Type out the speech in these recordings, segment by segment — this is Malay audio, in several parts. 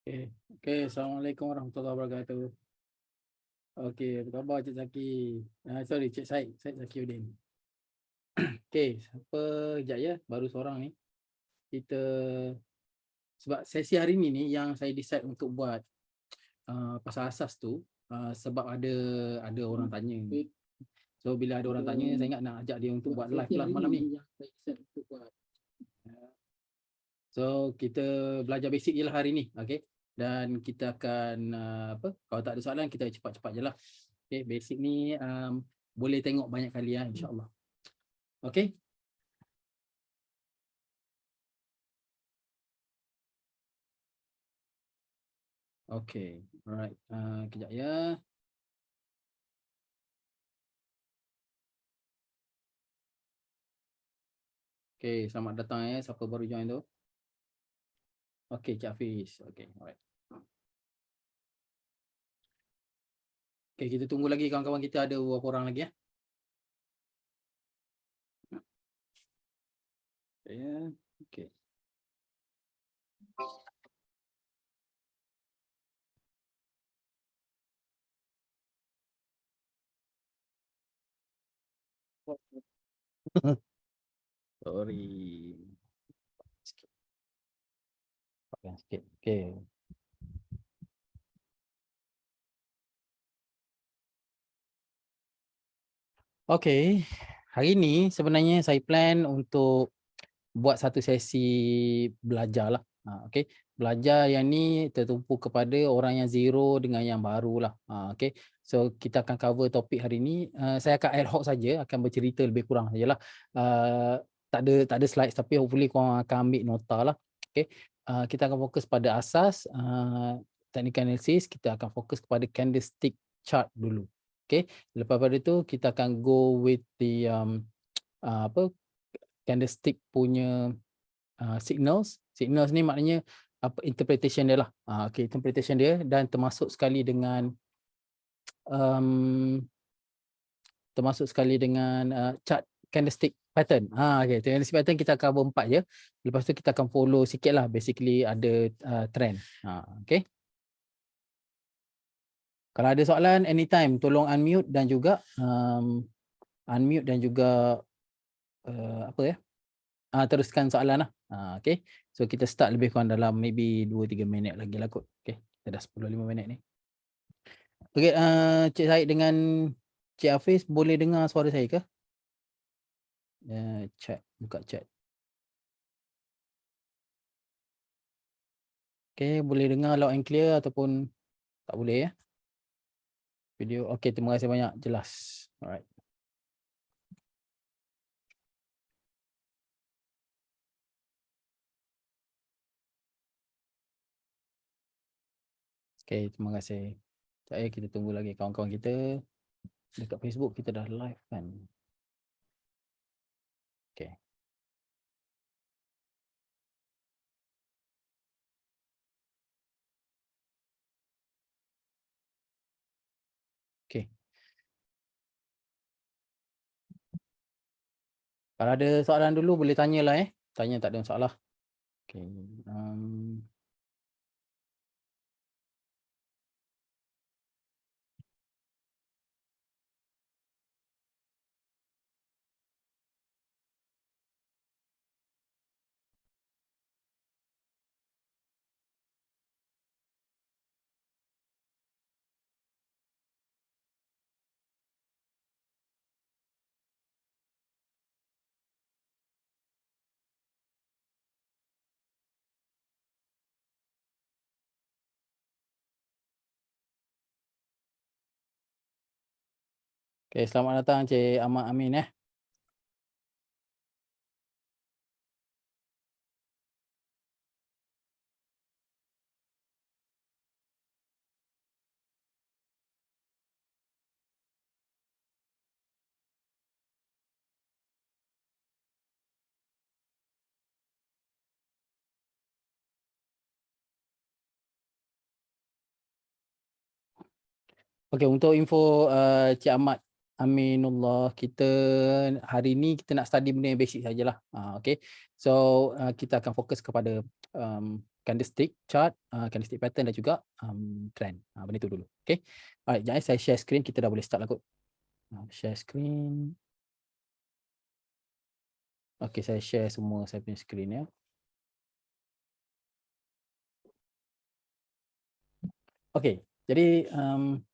Assalamualaikum warahmatullahi wabarakatuh. Okey, apa khabar Cik Zaki? Sorry, Cik Said Zakiuddin. Siapa kejap ya, baru seorang ni. Kita sebab sesi hari ni yang saya decide untuk buat pasal asas tu sebab ada orang tanya. So bila ada orang tanya, saya ingat nak ajak dia untuk buat live lah malam ni. So kita belajar basic je lah hari ni, okey. Dan kita akan kalau tak ada soalan kita cepat-cepat je lah. Okey, basic ni boleh tengok banyak kali ya, insya-Allah. Okey. Okey. Alright. Kejap ya. Okey, selamat datang ya siapa baru join tu. Okey, Cik Hafiz. Okey, alright. Okey, kita tunggu lagi kawan-kawan kita ada beberapa orang lagi ya. Ya, okey. Sorry. Sikit. Sikit. Okey. Okey. Hari ni sebenarnya saya plan untuk buat satu sesi belajar lah. Okey. Belajar yang ni tertumpu kepada orang yang zero dengan yang baru lah. Okey. So kita akan cover topik hari ni. Saya akan ad hoc saja, akan bercerita lebih kurang sajalah. Tak ada slides tapi hopefully korang akan ambil nota lah. Okey. Kita akan fokus pada asas technical analysis, kita akan fokus kepada candlestick chart dulu. Okey. Lepas pada tu kita akan go with the candlestick punya signals. Signals ni maknanya interpretation dia lah. Okey, interpretation dia dan termasuk sekali dengan chart candlestick pattern. Okey, candlestick pattern kita cover 4 je. Lepas tu kita akan follow sikitlah, basically ada trend. Okey. Kalau ada soalan anytime tolong unmute dan juga teruskan soalan lah. Okey. So kita start lebih kurang dalam maybe 2-3 minit lagi lah kot. Okey. Kita dah 10-5 minit ni. Okey, Cik Said dengan Cik Hafiz boleh dengar suara saya ke? Chat, buka chat. Okey, boleh dengar loud and clear ataupun tak boleh ya? Video. Okey, terima kasih banyak. Jelas. Alright. Okey, terima kasih. Sekejap kita tunggu lagi kawan-kawan kita. Dekat Facebook kita dah live kan. Okey. Okey. Kalau ada soalan dulu boleh tanyalah Tanya, tak ada masalah. Okey. Okey, selamat datang Cik Ahmad Amin . Okey, untuk info Cik Ahmad Aminullah, kita hari ni kita nak study benda yang basic sajalah. Okay. So kita akan fokus kepada candlestick chart, candlestick pattern dan juga trend. Benda tu dulu. Okay. Alright, jangan saya share screen, kita dah boleh start lah kot. Share screen. Okay, saya share semua saya punya screen ya. Okay, jadi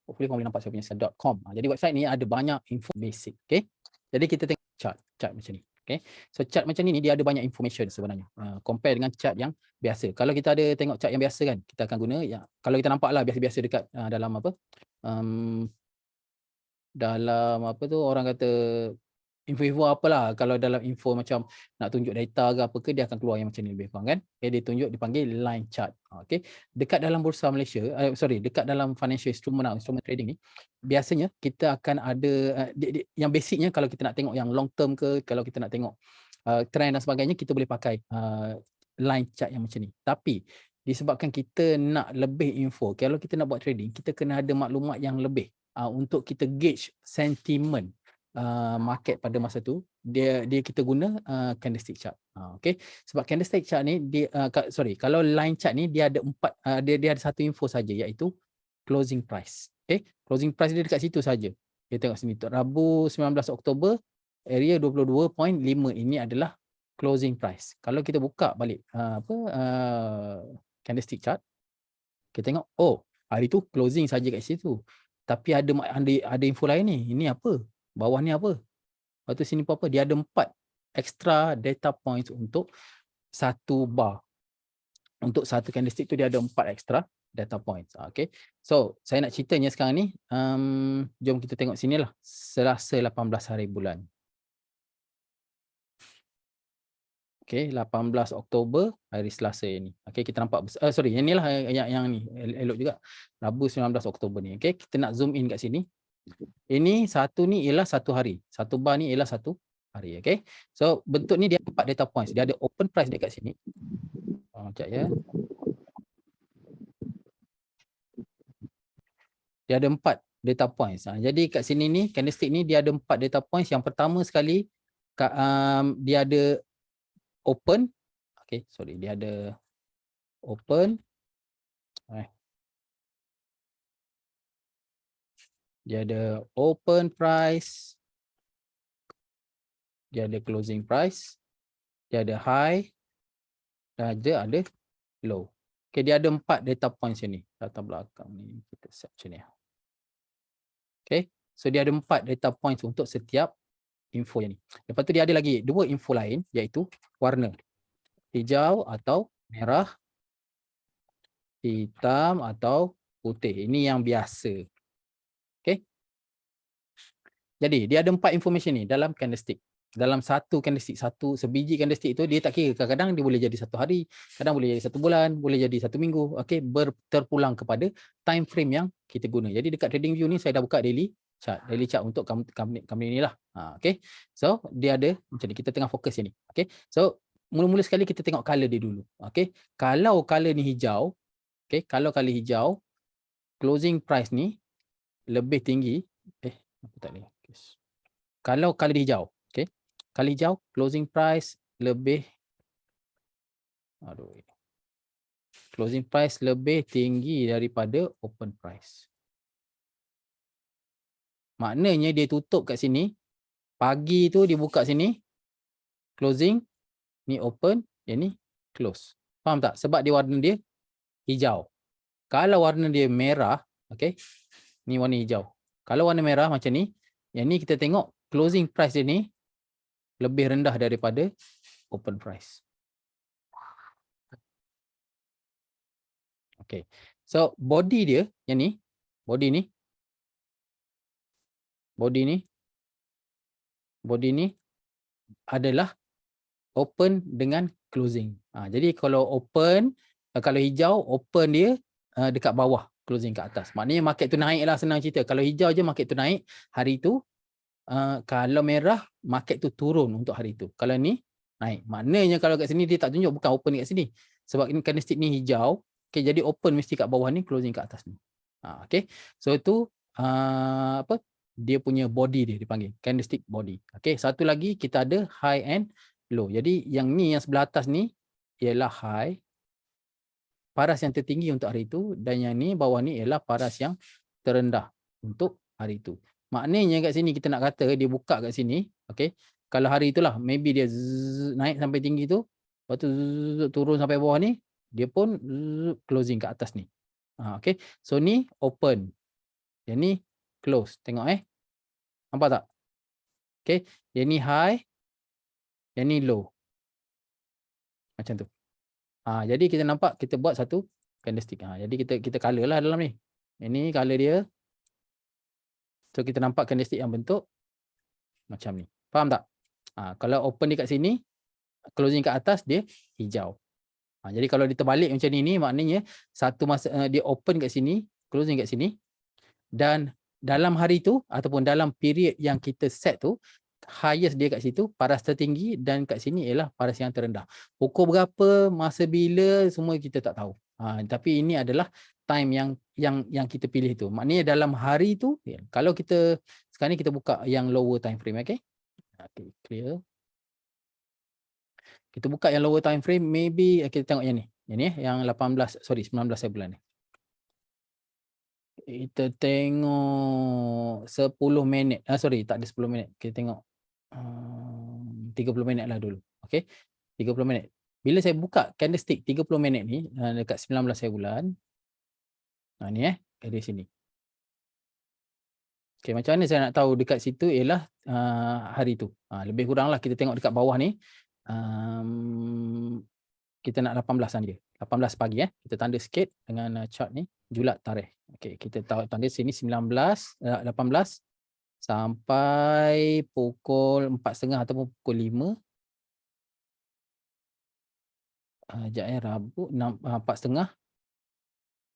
hopefully korang boleh nampak saya punya .com. Jadi website ni ada banyak info basic. Okay. Jadi kita tengok chart macam ni. Okay. So chart macam ni dia ada banyak information sebenarnya. Compare dengan chart yang biasa. Kalau kita ada tengok chart yang biasa kan, kita akan guna yang kalau kita nampak lah biasa-biasa dekat dalam apa? Dalam apa tu orang kata info-info apalah, kalau dalam info macam nak tunjuk data ke apa ke, dia akan keluar yang macam ni lebih kurang kan. Okay, dia tunjuk dipanggil line chart. Okay. Dekat dalam bursa Malaysia, dekat dalam financial instrument trading ni, biasanya kita akan ada yang basicnya kalau kita nak tengok yang long term ke, kalau kita nak tengok trend dan sebagainya, kita boleh pakai line chart yang macam ni. Tapi disebabkan kita nak lebih info, kalau kita nak buat trading, kita kena ada maklumat yang lebih untuk kita gauge sentiment market pada masa tu, dia kita guna candlestick chart. Okay. Sebab candlestick chart ni dia kalau line chart ni dia ada dia ada satu info saja, iaitu closing price. Okay. Closing price dia dekat situ saja. Kita tengok sini, Rabu 19 Oktober area 22.5 ini adalah closing price. Kalau kita buka balik candlestick chart, kita tengok hari tu closing saja kat situ. Tapi ada info lain ni. Ini apa? Bawah ni apa? Lepas tu sini apa? Dia ada 4 extra data points untuk satu bar. Untuk satu candlestick tu dia ada 4 extra data points. Okay. So, saya nak ceritanya sekarang ni, jom kita tengok sinilah. Selasa 18 hari bulan. Okay, 18 Oktober hari Selasa ini. Okay, kita nampak yang inilah yang ni elok juga. Rabu 19 Oktober ni. Okay, kita nak zoom in kat sini. Ini satu ni ialah satu hari. Satu bar ni ialah satu hari. Okay. So bentuk ni dia 4 data points. Dia ada open price dekat sini. Sekejap ya. Dia ada 4 data points. Jadi kat sini ni candlestick ni dia ada 4 data points. Yang pertama sekali dia ada open. Okay, sorry. Dia ada open. Dia ada open price, dia ada closing price, dia ada high, dan ada low. Okay, dia ada 4 data points ni. Data belakang ni kita set macam ni. Okay, so dia ada 4 data points untuk setiap info yang ni. Lepas tu dia ada lagi 2 info lain, iaitu warna. Hijau atau merah, hitam atau putih. Ini yang biasa. Okay. Jadi dia ada 4 information ni dalam candlestick. Dalam satu candlestick, sebiji candlestick tu dia tak kira, kadang-kadang dia boleh jadi 1 hari, kadang boleh jadi 1 bulan, boleh jadi 1 minggu. Okey, terpulang kepada time frame yang kita guna. Jadi dekat TradingView ni saya dah buka daily chart untuk company ni lah. Okey. So dia ada macam ni, kita tengah fokus sini. Okey. So mula-mula sekali kita tengok color dia dulu. Okey. Kalau color ni hijau, okey, kalau color hijau, closing price ni lebih tinggi. Apa tak ni? Kalau color hijau, okey. Color hijau, closing price lebih closing price lebih tinggi daripada open price. Maknanya dia tutup kat sini, pagi tu dia buka sini, closing, ni open, yang ni close. Faham tak? Sebab dia warna dia hijau. Kalau warna dia merah, okey. Ni warna hijau. Kalau warna merah macam ni, yang ni kita tengok closing price dia ni lebih rendah daripada open price. Okay. So body dia yang ni, body ni adalah open dengan closing. Jadi kalau open, kalau hijau open dia dekat bawah, closing kat atas. Maknanya market tu naik lah, senang cerita. Kalau hijau je market tu naik hari tu, kalau merah market tu turun untuk hari tu. Kalau ni naik. Maknanya kalau kat sini dia tak tunjuk, bukan open kat sini. Sebab ini candlestick ni hijau, okay, jadi open mesti kat bawah ni, closing kat atas ni. Okay. So itu dia punya body dia dipanggil candlestick body. Okey, satu lagi kita ada high and low. Jadi yang ni yang sebelah atas ni ialah high, paras yang tertinggi untuk hari itu, dan yang ni bawah ni ialah paras yang terendah untuk hari itu. Maknanya kat sini kita nak kata dia buka kat sini, okey. Kalau hari itulah maybe dia naik sampai tinggi tu, lepas tu turun sampai bawah ni, dia pun closing kat atas ni. Okey. So ni open. Yang ni close. Tengok nampak tak? Okey. Yang ni high, yang ni low. Macam tu. Jadi kita nampak kita buat satu candlestick. Jadi kita color lah dalam ni. Ini color dia. So kita nampak candlestick yang bentuk macam ni. Faham tak? Kalau open dekat sini, closing kat atas dia hijau. Jadi kalau dia terbalik macam ni maknanya satu masa dia open kat sini, closing kat sini, dan dalam hari tu ataupun dalam period yang kita set tu, highest dia kat situ, paras tertinggi, dan kat sini ialah paras yang terendah. Pukul berapa, masa bila, semua kita tak tahu. Tapi ini adalah time yang kita pilih tu. Maknanya dalam hari tu, kalau kita sekarang ni kita buka yang lower time frame, okey? Okey, clear. Kita buka yang lower time frame, maybe kita tengok yang ni. Yang ni yang 19 bulan ni. Kita tengok 10 minit. Tak ada 10 minit. Kita tengok 30 minit lah dulu. Okey. 30 minit. Bila saya buka candlestick 30 minit ni dekat 19 bulan. Ni dari sini. Okey, macam mana saya nak tahu dekat situ ialah hari tu. Lebih kuranglah kita tengok dekat bawah ni. Kita nak 18-an dia. 18 pagi Kita tanda sikit dengan chart ni, julat tarikh. Okey, kita tahu tanda sini 18 sampai pukul 4.30 ataupun pukul 5. Rabu 4.30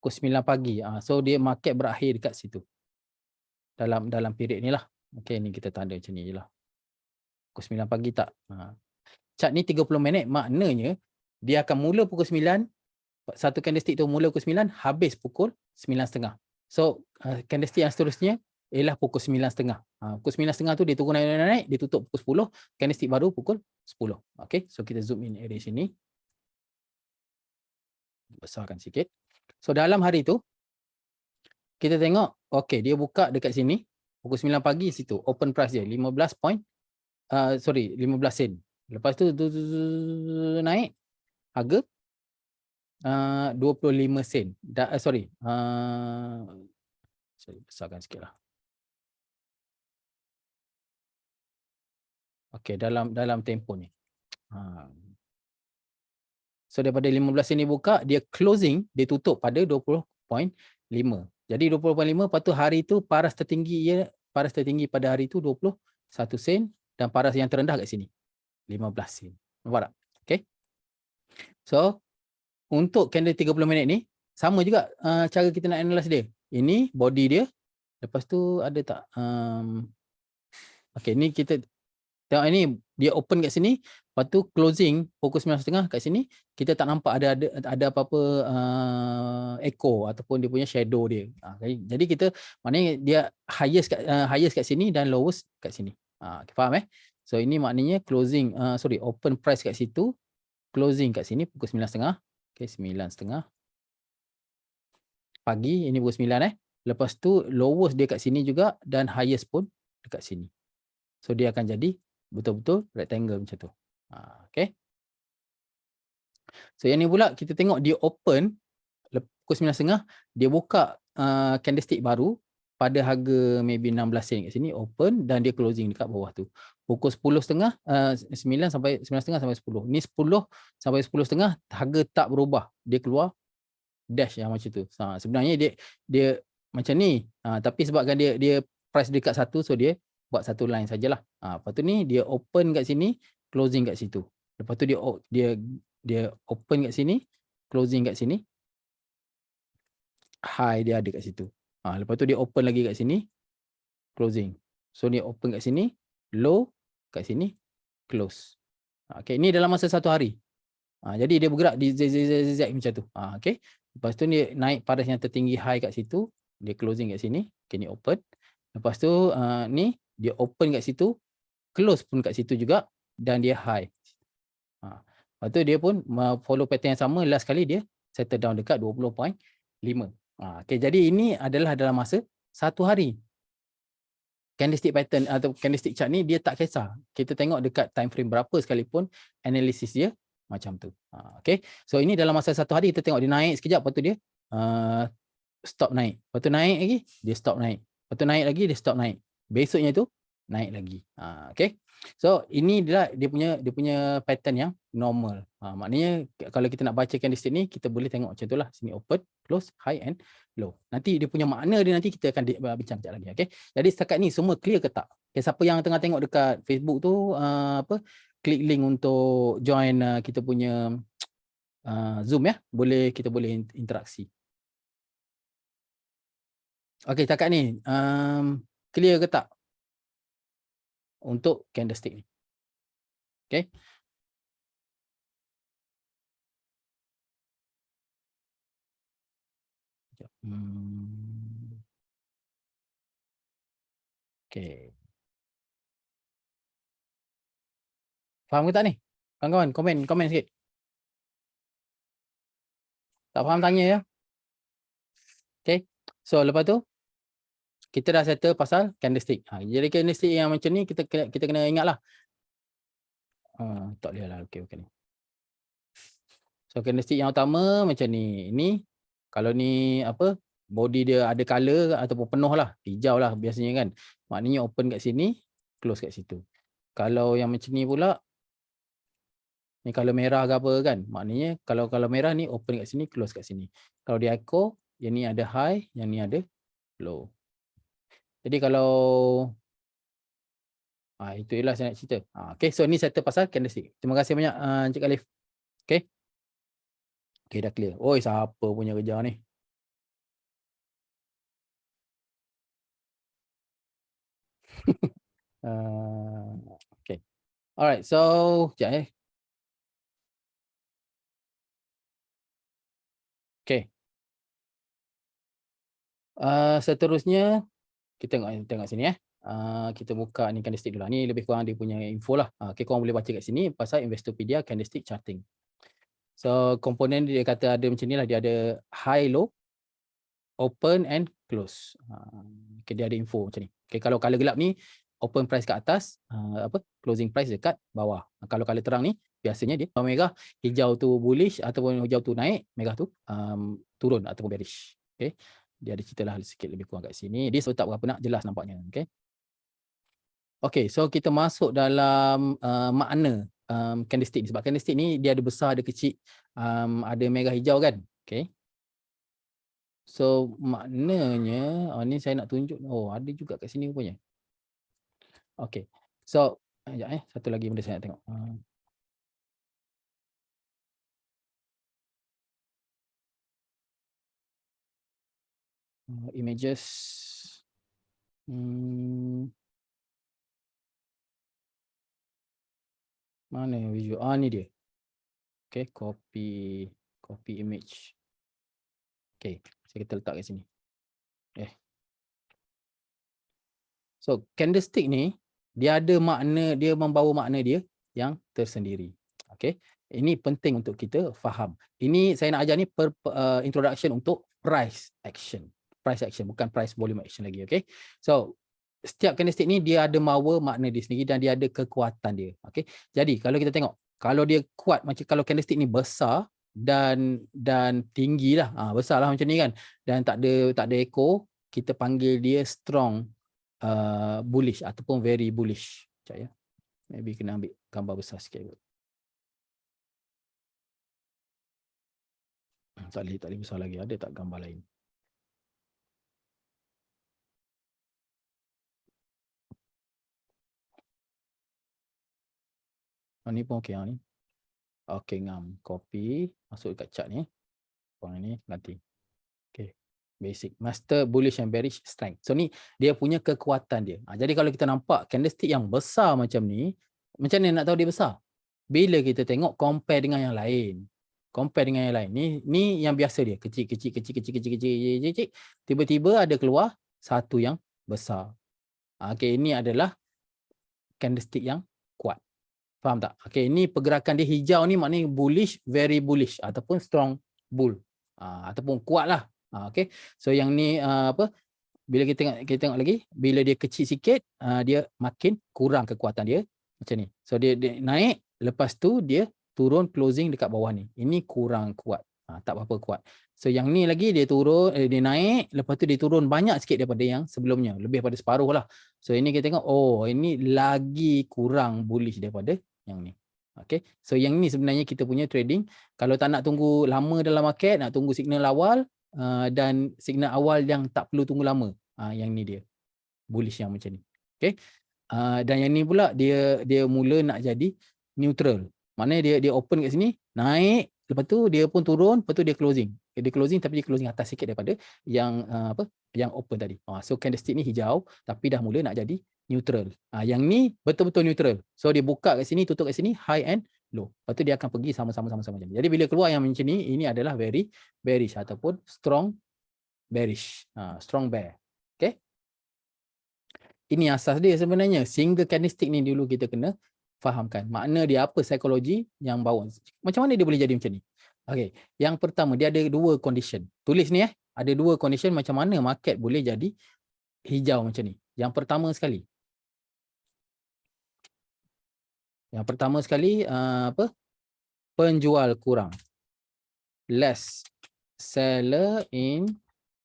pukul 9 pagi. So dia market berakhir dekat situ. Dalam period ni lah. Okey, ni kita tanda macam ni jelah. Pukul 9 pagi tak. Chart ni 30 minit maknanya dia akan mula pukul 9, satu candlestick tu mula pukul 9, habis pukul 9.30. So candlestick yang seterusnya ialah pukul 9.30. Pukul 9.30 tu dia turun naik, dia tutup pukul 10, candlestick baru pukul 10. Okey, so kita zoom in area sini. Besarkan sikit. So dalam hari tu kita tengok, okey, dia buka dekat sini pukul 9 pagi situ, open price dia 15 sen. Lepas tu naik harga 25 sen. Saya besarkan sikitlah. Okey, dalam tempoh ni. So daripada 15 sen ni buka, dia closing, dia tutup pada 20.5. Jadi 20.5, lepas tu hari tu paras tertinggi pada hari tu 21 sen, dan paras yang terendah kat sini 15 sen. Nampak tak? Okey. So untuk candle 30 minit ni sama juga cara kita nak analyze dia. Ini body dia. Lepas tu ada tak okey, ni kita tengok ini dia open kat sini, lepas tu closing pukul 9.30 kat sini, kita tak nampak ada apa-apa echo ataupun dia punya shadow dia. Jadi kita maknanya dia highest kat sini dan lowest kat sini. Faham So ini maknanya closing open price kat situ, closing kat sini pukul 9.30. Okey, 9.30 pagi, ini pukul 9 Lepas tu lowest dia kat sini juga dan highest pun dekat sini. So dia akan jadi betul-betul rectangle macam tu. Okey. So yang ni pula kita tengok dia open pukul 9.30, dia buka candlestick baru pada harga maybe 16 sen kat sini, open, dan dia closing dekat bawah tu. Pukul 10.30, 9 sampai 9.30 sampai 10. Ni 10 sampai 10.30 harga tak berubah. Dia keluar dash yang macam tu. Sebenarnya dia macam ni. Tapi sebabkan dia price dekat satu, so dia buat satu line sajalah. Lepas tu ni dia open kat sini, closing kat situ. Lepas tu dia open kat sini, closing kat sini. High dia ada kat situ. Lepas tu dia open lagi kat sini, closing. So dia open kat sini, low kat sini, close. Okey, ni dalam masa satu hari. Jadi dia bergerak di Z macam tu. Okey. Lepas tu dia naik paras yang tertinggi high kat situ, dia closing kat sini, okay, ni open. Lepas tu ni dia open kat situ, close pun kat situ juga dan dia high. Lepas tu dia pun follow pattern yang sama, last kali dia settle down dekat 20.5. Okey, jadi ini adalah dalam masa 1 hari. Candlestick pattern atau candlestick chart ni dia tak kisah. Kita tengok dekat time frame berapa sekalipun, analisis dia macam tu. Okey. So ini dalam masa 1 hari kita tengok dia naik sekejap, lepas tu dia stop naik. Lepas tu naik lagi, dia stop naik. Lepas tu naik lagi, dia stop naik. Besoknya tu naik lagi. Okey. So ini dia punya pattern yang normal. Maknanya kalau kita nak baca candlestick ni, kita boleh tengok macam itulah. Sini open, close, high and low. Nanti dia punya makna dia nanti kita akan bincang sekejap lagi. Okey. Jadi setakat ni semua clear ke tak? Okay, siapa yang tengah tengok dekat Facebook tu klik link untuk join kita punya Zoom ya. Kita boleh interaksi. Okey, setakat ni clear ke tak untuk candlestick ni? Okey. Okey. Faham ke tak ni? Kawan-kawan, komen sikit. Tak faham tanya ya. Okey. So lepas tu kita dah settle pasal candlestick. Jadi candlestick yang macam ni kita kena ingatlah. Tak boleh lah. Okey ni. So candlestick yang utama macam ni. Ini kalau ni body dia ada color ataupun penuh lah, hijau lah biasanya kan. Maknanya open kat sini, close kat situ. Kalau yang macam ni pula, ni color merah ke apa kan. Maknanya kalau merah ni open kat sini, close kat sini. Kalau dia echo, yang ni ada high, yang ni ada low. Jadi kalau itu ialah saya nak cerita. Okay, so ni settle pasal candlestick. Terima kasih banyak Encik Khalif. Okay. Okay, dah clear. Oi, siapa punya kerja ni? Okay. Alright, so sekejap Okay. Seterusnya kita tengok sini kita buka ni candlestick dulu. Ni lebih kurang dia punya info lah. Okay, korang boleh baca kat sini pasal Investopedia candlestick charting. So komponen dia kata ada macam ni lah. Dia ada high, low, open and close. Okay, dia ada info macam ni. Okay, kalau color gelap ni open price kat atas, closing price dekat bawah. Kalau color terang ni biasanya dia merah, hijau tu bullish ataupun hijau tu naik, merah tu turun ataupun bearish. Okay. Dia ada cerita lah sikit lebih kurang kat sini. Dia tak berapa nak jelas nampaknya. Okay. Okay, so kita masuk dalam makna candlestick ni. Sebab candlestick ni dia ada besar, ada kecil, ada merah hijau kan. Okay. So maknanya ni saya nak tunjuk. Ada juga kat sini rupanya. Okay. So sekejap satu lagi benda saya nak tengok. Images. Mana visual? Ni dia. Okay, copy image. Okay, kita letak kat sini. So candlestick ni dia ada makna, dia membawa makna dia yang tersendiri. Okay, ini penting untuk kita faham. Ini saya nak ajar ni introduction untuk price action. Price action, bukan price volume action lagi. Okay, so setiap candlestick ni dia ada mawa makna dia sendiri dan dia ada kekuatan dia. Okay, jadi kalau kita tengok, kalau dia kuat macam kalau candlestick ni besar dan tinggi lah, besar lah macam ni kan, dan tak ada echo, kita panggil dia strong bullish ataupun very bullish. Sekejap ya. Maybe kena ambil gambar besar sikit. Tak boleh besar lagi. Ada tak gambar lain? Ni pun okey ni. Okey, ngam. Copy, masuk dekat chart ni. Korang ni nanti. Okey. Basic. Master bullish and bearish strength. So ni dia punya kekuatan dia. Jadi kalau kita nampak candlestick yang besar macam ni, macam mana nak tahu dia besar? Bila kita tengok compare dengan yang lain. Compare dengan yang lain. Ni yang biasa dia. Kecil. Tiba-tiba ada keluar satu yang besar. Okey, ini adalah candlestick yang kuat. Faham tak? Okey, ini pergerakan dia hijau ni maknanya bullish, very bullish ataupun strong bull. Ataupun kuatlah. Okey. So yang ni apa? Bila kita tengok lagi, bila dia kecil sikit, dia makin kurang kekuatan dia macam ni. So dia naik, lepas tu dia turun closing dekat bawah ni. Ini kurang kuat. Tak berapa kuat. So yang ni lagi dia turun, dia naik, lepas tu dia turun banyak sikit daripada yang sebelumnya, lebih pada separuh lah. So ini kita tengok, oh ini lagi kurang bullish daripada yang ni. Okay. So yang ni sebenarnya kita punya trading. Kalau tak nak tunggu lama dalam market, nak tunggu signal awal, dan signal awal yang tak perlu tunggu lama. Yang ni dia. Bullish yang macam ni. Okay. Dan yang ni pula dia mula nak jadi neutral. Maknanya dia open kat sini, naik, lepas tu dia pun turun, lepas tu dia closing. Dia closing tapi dia closing atas sikit daripada yang yang open tadi. So candlestick ni hijau tapi dah mula nak jadi neutral. Yang ni betul-betul neutral. So dia buka kat sini, tutup kat sini, high and low. Lepas tu dia akan pergi sama-sama macam ni. Jadi bila keluar yang macam ni, ini adalah very bearish ataupun strong bearish. Strong bear. Okay. Ini asas dia sebenarnya. Single candlestick ni dulu kita kena fahamkan. Makna dia apa psikologi yang bawa. Macam mana dia boleh jadi macam ni? Okey, yang pertama dia ada dua condition. Tulis ni ada dua condition macam mana market boleh jadi hijau macam ni. Yang pertama sekali. Apa? Penjual kurang. Less seller in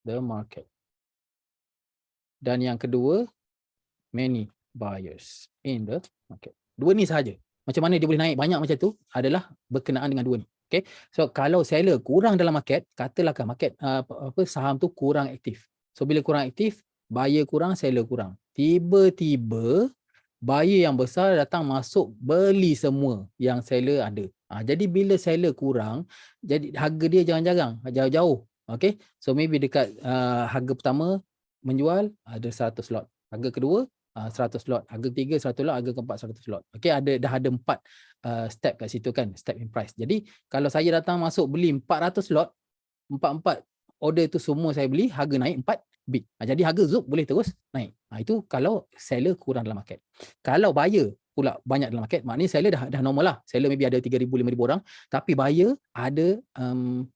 the market. Dan yang kedua, many buyers in the market. Dua ni sahaja. Macam mana dia boleh naik banyak macam tu adalah berkenaan dengan dua ni. Okay. So kalau seller kurang dalam market, katalah market saham tu kurang aktif. So bila kurang aktif, buyer kurang, seller kurang. Tiba-tiba buyer yang besar datang masuk beli semua yang seller ada. Jadi bila seller kurang, jadi harga dia jarang-jarang, jauh-jauh. Okay. So maybe dekat harga pertama menjual ada 100 lot. Harga kedua 100 lot, harga ketiga 100 lot, harga keempat 100 lot. Okey, dah ada 4 step kat situ kan, step in price. Jadi kalau saya datang masuk beli 400 lot, 4 order tu semua saya beli, harga naik 4 bit. Jadi harga zup boleh terus naik. Itu kalau seller kurang dalam market. Kalau buyer pula banyak dalam market, maknanya seller dah normal lah. Seller maybe ada 3,000 5,000 orang, tapi buyer ada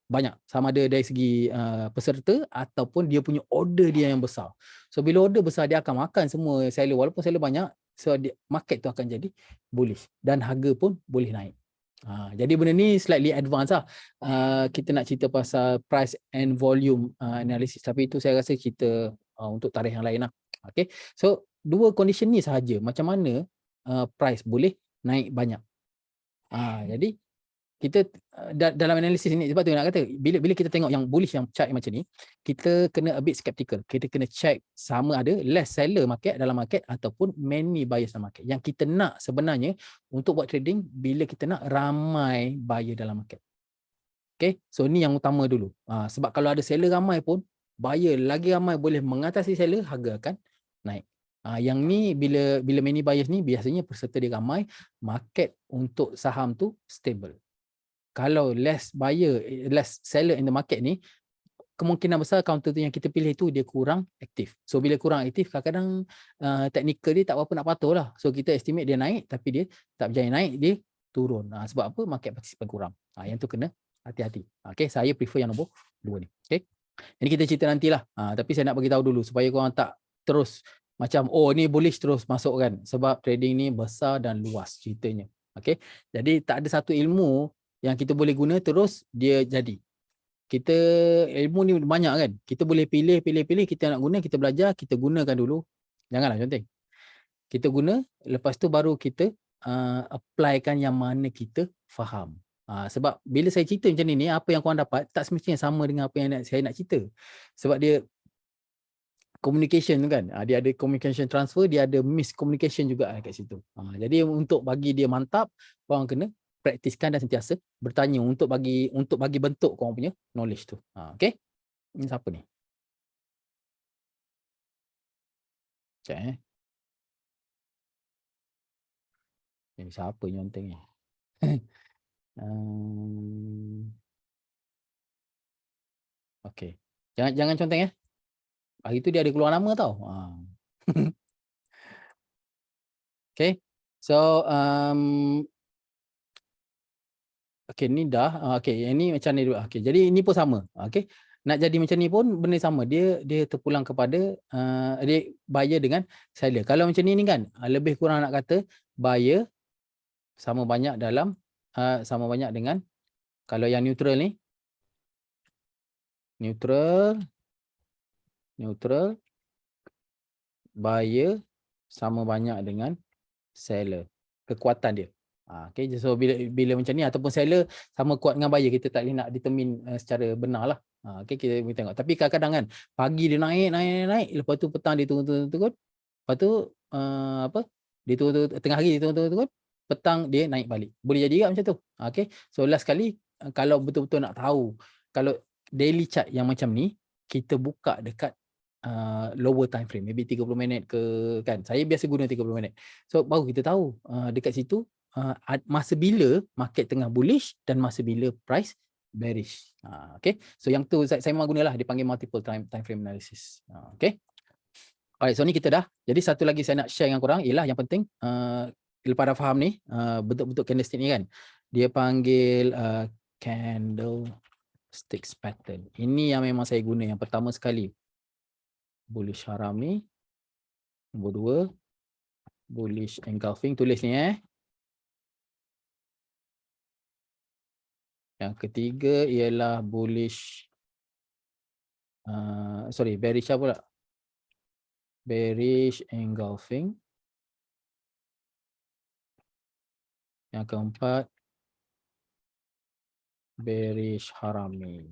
banyak. Sama ada dari segi peserta ataupun dia punya order dia yang besar. So bila order besar dia akan makan semua seller, walaupun seller banyak, so market tu akan jadi bullish dan harga pun boleh naik. Jadi benda ni slightly advance lah. Kita nak cerita pasal price and volume analysis, tapi itu saya rasa kita untuk tarikh yang lain lah. Okay. So dua condition ni sahaja macam mana price boleh naik banyak. Jadi kita dalam analisis ni, sebab tu nak kata bila kita tengok yang bullish yang chart macam ni, kita kena a bit skeptical. Kita kena check sama ada less seller market dalam market ataupun many buyers dalam market. Yang kita nak sebenarnya untuk buat trading bila kita nak ramai buyer dalam market. Okay, so ni yang utama dulu. Sebab kalau ada seller ramai pun, buyer lagi ramai boleh mengatasi seller, harga akan naik. Yang ni bila many buyers ni biasanya peserta dia ramai, market untuk saham tu stable. Kalau less seller in the market ni, kemungkinan besar counter tu yang kita pilih tu dia kurang aktif. So bila kurang aktif, kadang-kadang technical dia tak berapa nak patuh lah. So kita estimate dia naik tapi dia tak berjaya naik, dia turun. Sebab apa? Market participant kurang. Yang tu kena hati-hati. Okay, saya prefer yang nombor 2 ni. Okay. Ini kita cerita nantilah. Tapi saya nak bagi tahu dulu supaya korang tak terus macam ni bullish terus masuk kan. Sebab trading ni besar dan luas ceritanya. Okay. Jadi tak ada satu ilmu yang kita boleh guna terus dia jadi. Kita ilmu ni banyak kan. Kita boleh pilih kita nak guna, kita belajar, kita gunakan dulu. Janganlah conteng. Kita guna, lepas tu baru kita applykan yang mana kita faham. Sebab bila saya cerita macam ni, apa yang korang dapat tak semestinya sama dengan apa yang saya nak cerita. Sebab dia communication tu kan. Dia ada communication transfer, dia ada miscommunication juga kat situ. Jadi untuk bagi dia mantap, korang kena praktiskan dan sentiasa bertanya untuk bagi bentuk korang punya knowledge tu. Okay? Ini siapa ni? Sekejap Ini siapa nyonteng ni? Okay. Jangan conteng Hari tu dia ada keluar nama tau. Okay. So okay, ni dah. Okay, yang ni macam ni dulu. Okay, jadi ini pun sama. Okay, nak jadi macam ni pun benda sama. Dia terpulang kepada dia buyer dengan seller. Kalau macam ni kan, lebih kurang nak kata buyer sama banyak dalam sama banyak dengan, kalau yang neutral ni, neutral, buyer sama banyak dengan seller. Kekuatan dia. Okay, so bila macam ni ataupun seller sama kuat dengan buyer, kita tak boleh nak determine secara benar lah. Okay, kita boleh tengok. Tapi kadang-kadang kan, pagi dia naik, lepas tu petang dia turun. Lepas tu dia turun, tengah hari dia turun, petang dia naik balik. Boleh jadi juga macam tu. Okay, so last kali kalau betul-betul nak tahu, kalau daily chart yang macam ni, kita buka dekat lower time frame, maybe 30 minit ke kan. Saya biasa guna 30 minit. So baru kita tahu dekat situ masa bila market tengah bullish dan masa bila price bearish. Okay, so yang tu saya memang gunalah, dipanggil multiple time frame analysis. Okay. Alright, so ni kita dah. Jadi satu lagi saya nak share dengan korang ialah yang penting lepas dah faham ni bentuk-bentuk candlestick ni kan, dia panggil candlesticks pattern. Ini yang memang saya guna yang pertama sekali, bullish harami. Nombor 2 bullish engulfing, tulis ni Yang ketiga ialah bullish bearish pula. Bearish engulfing. Yang keempat bearish harami.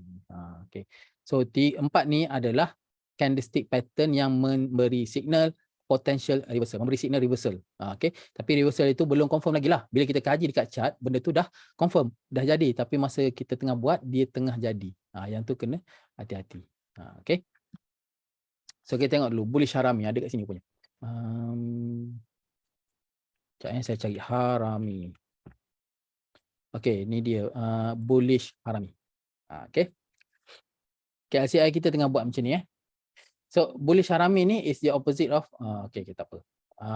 Okay. So empat ni adalah candlestick pattern yang memberi signal potential reversal, memberi signal reversal. Okay. Tapi reversal itu belum confirm lagi lah. Bila kita kaji dekat chart, benda tu dah confirm, dah jadi. Tapi masa kita tengah buat, dia tengah jadi. Yang tu kena hati-hati. Okay. So kita tengok dulu bullish harami ada kat sini punya. Saya cari harami. Okay, ni dia bullish harami. Okay. KLCI kita tengah buat macam ni So bullish harami ni is the opposite of okay, tak apa.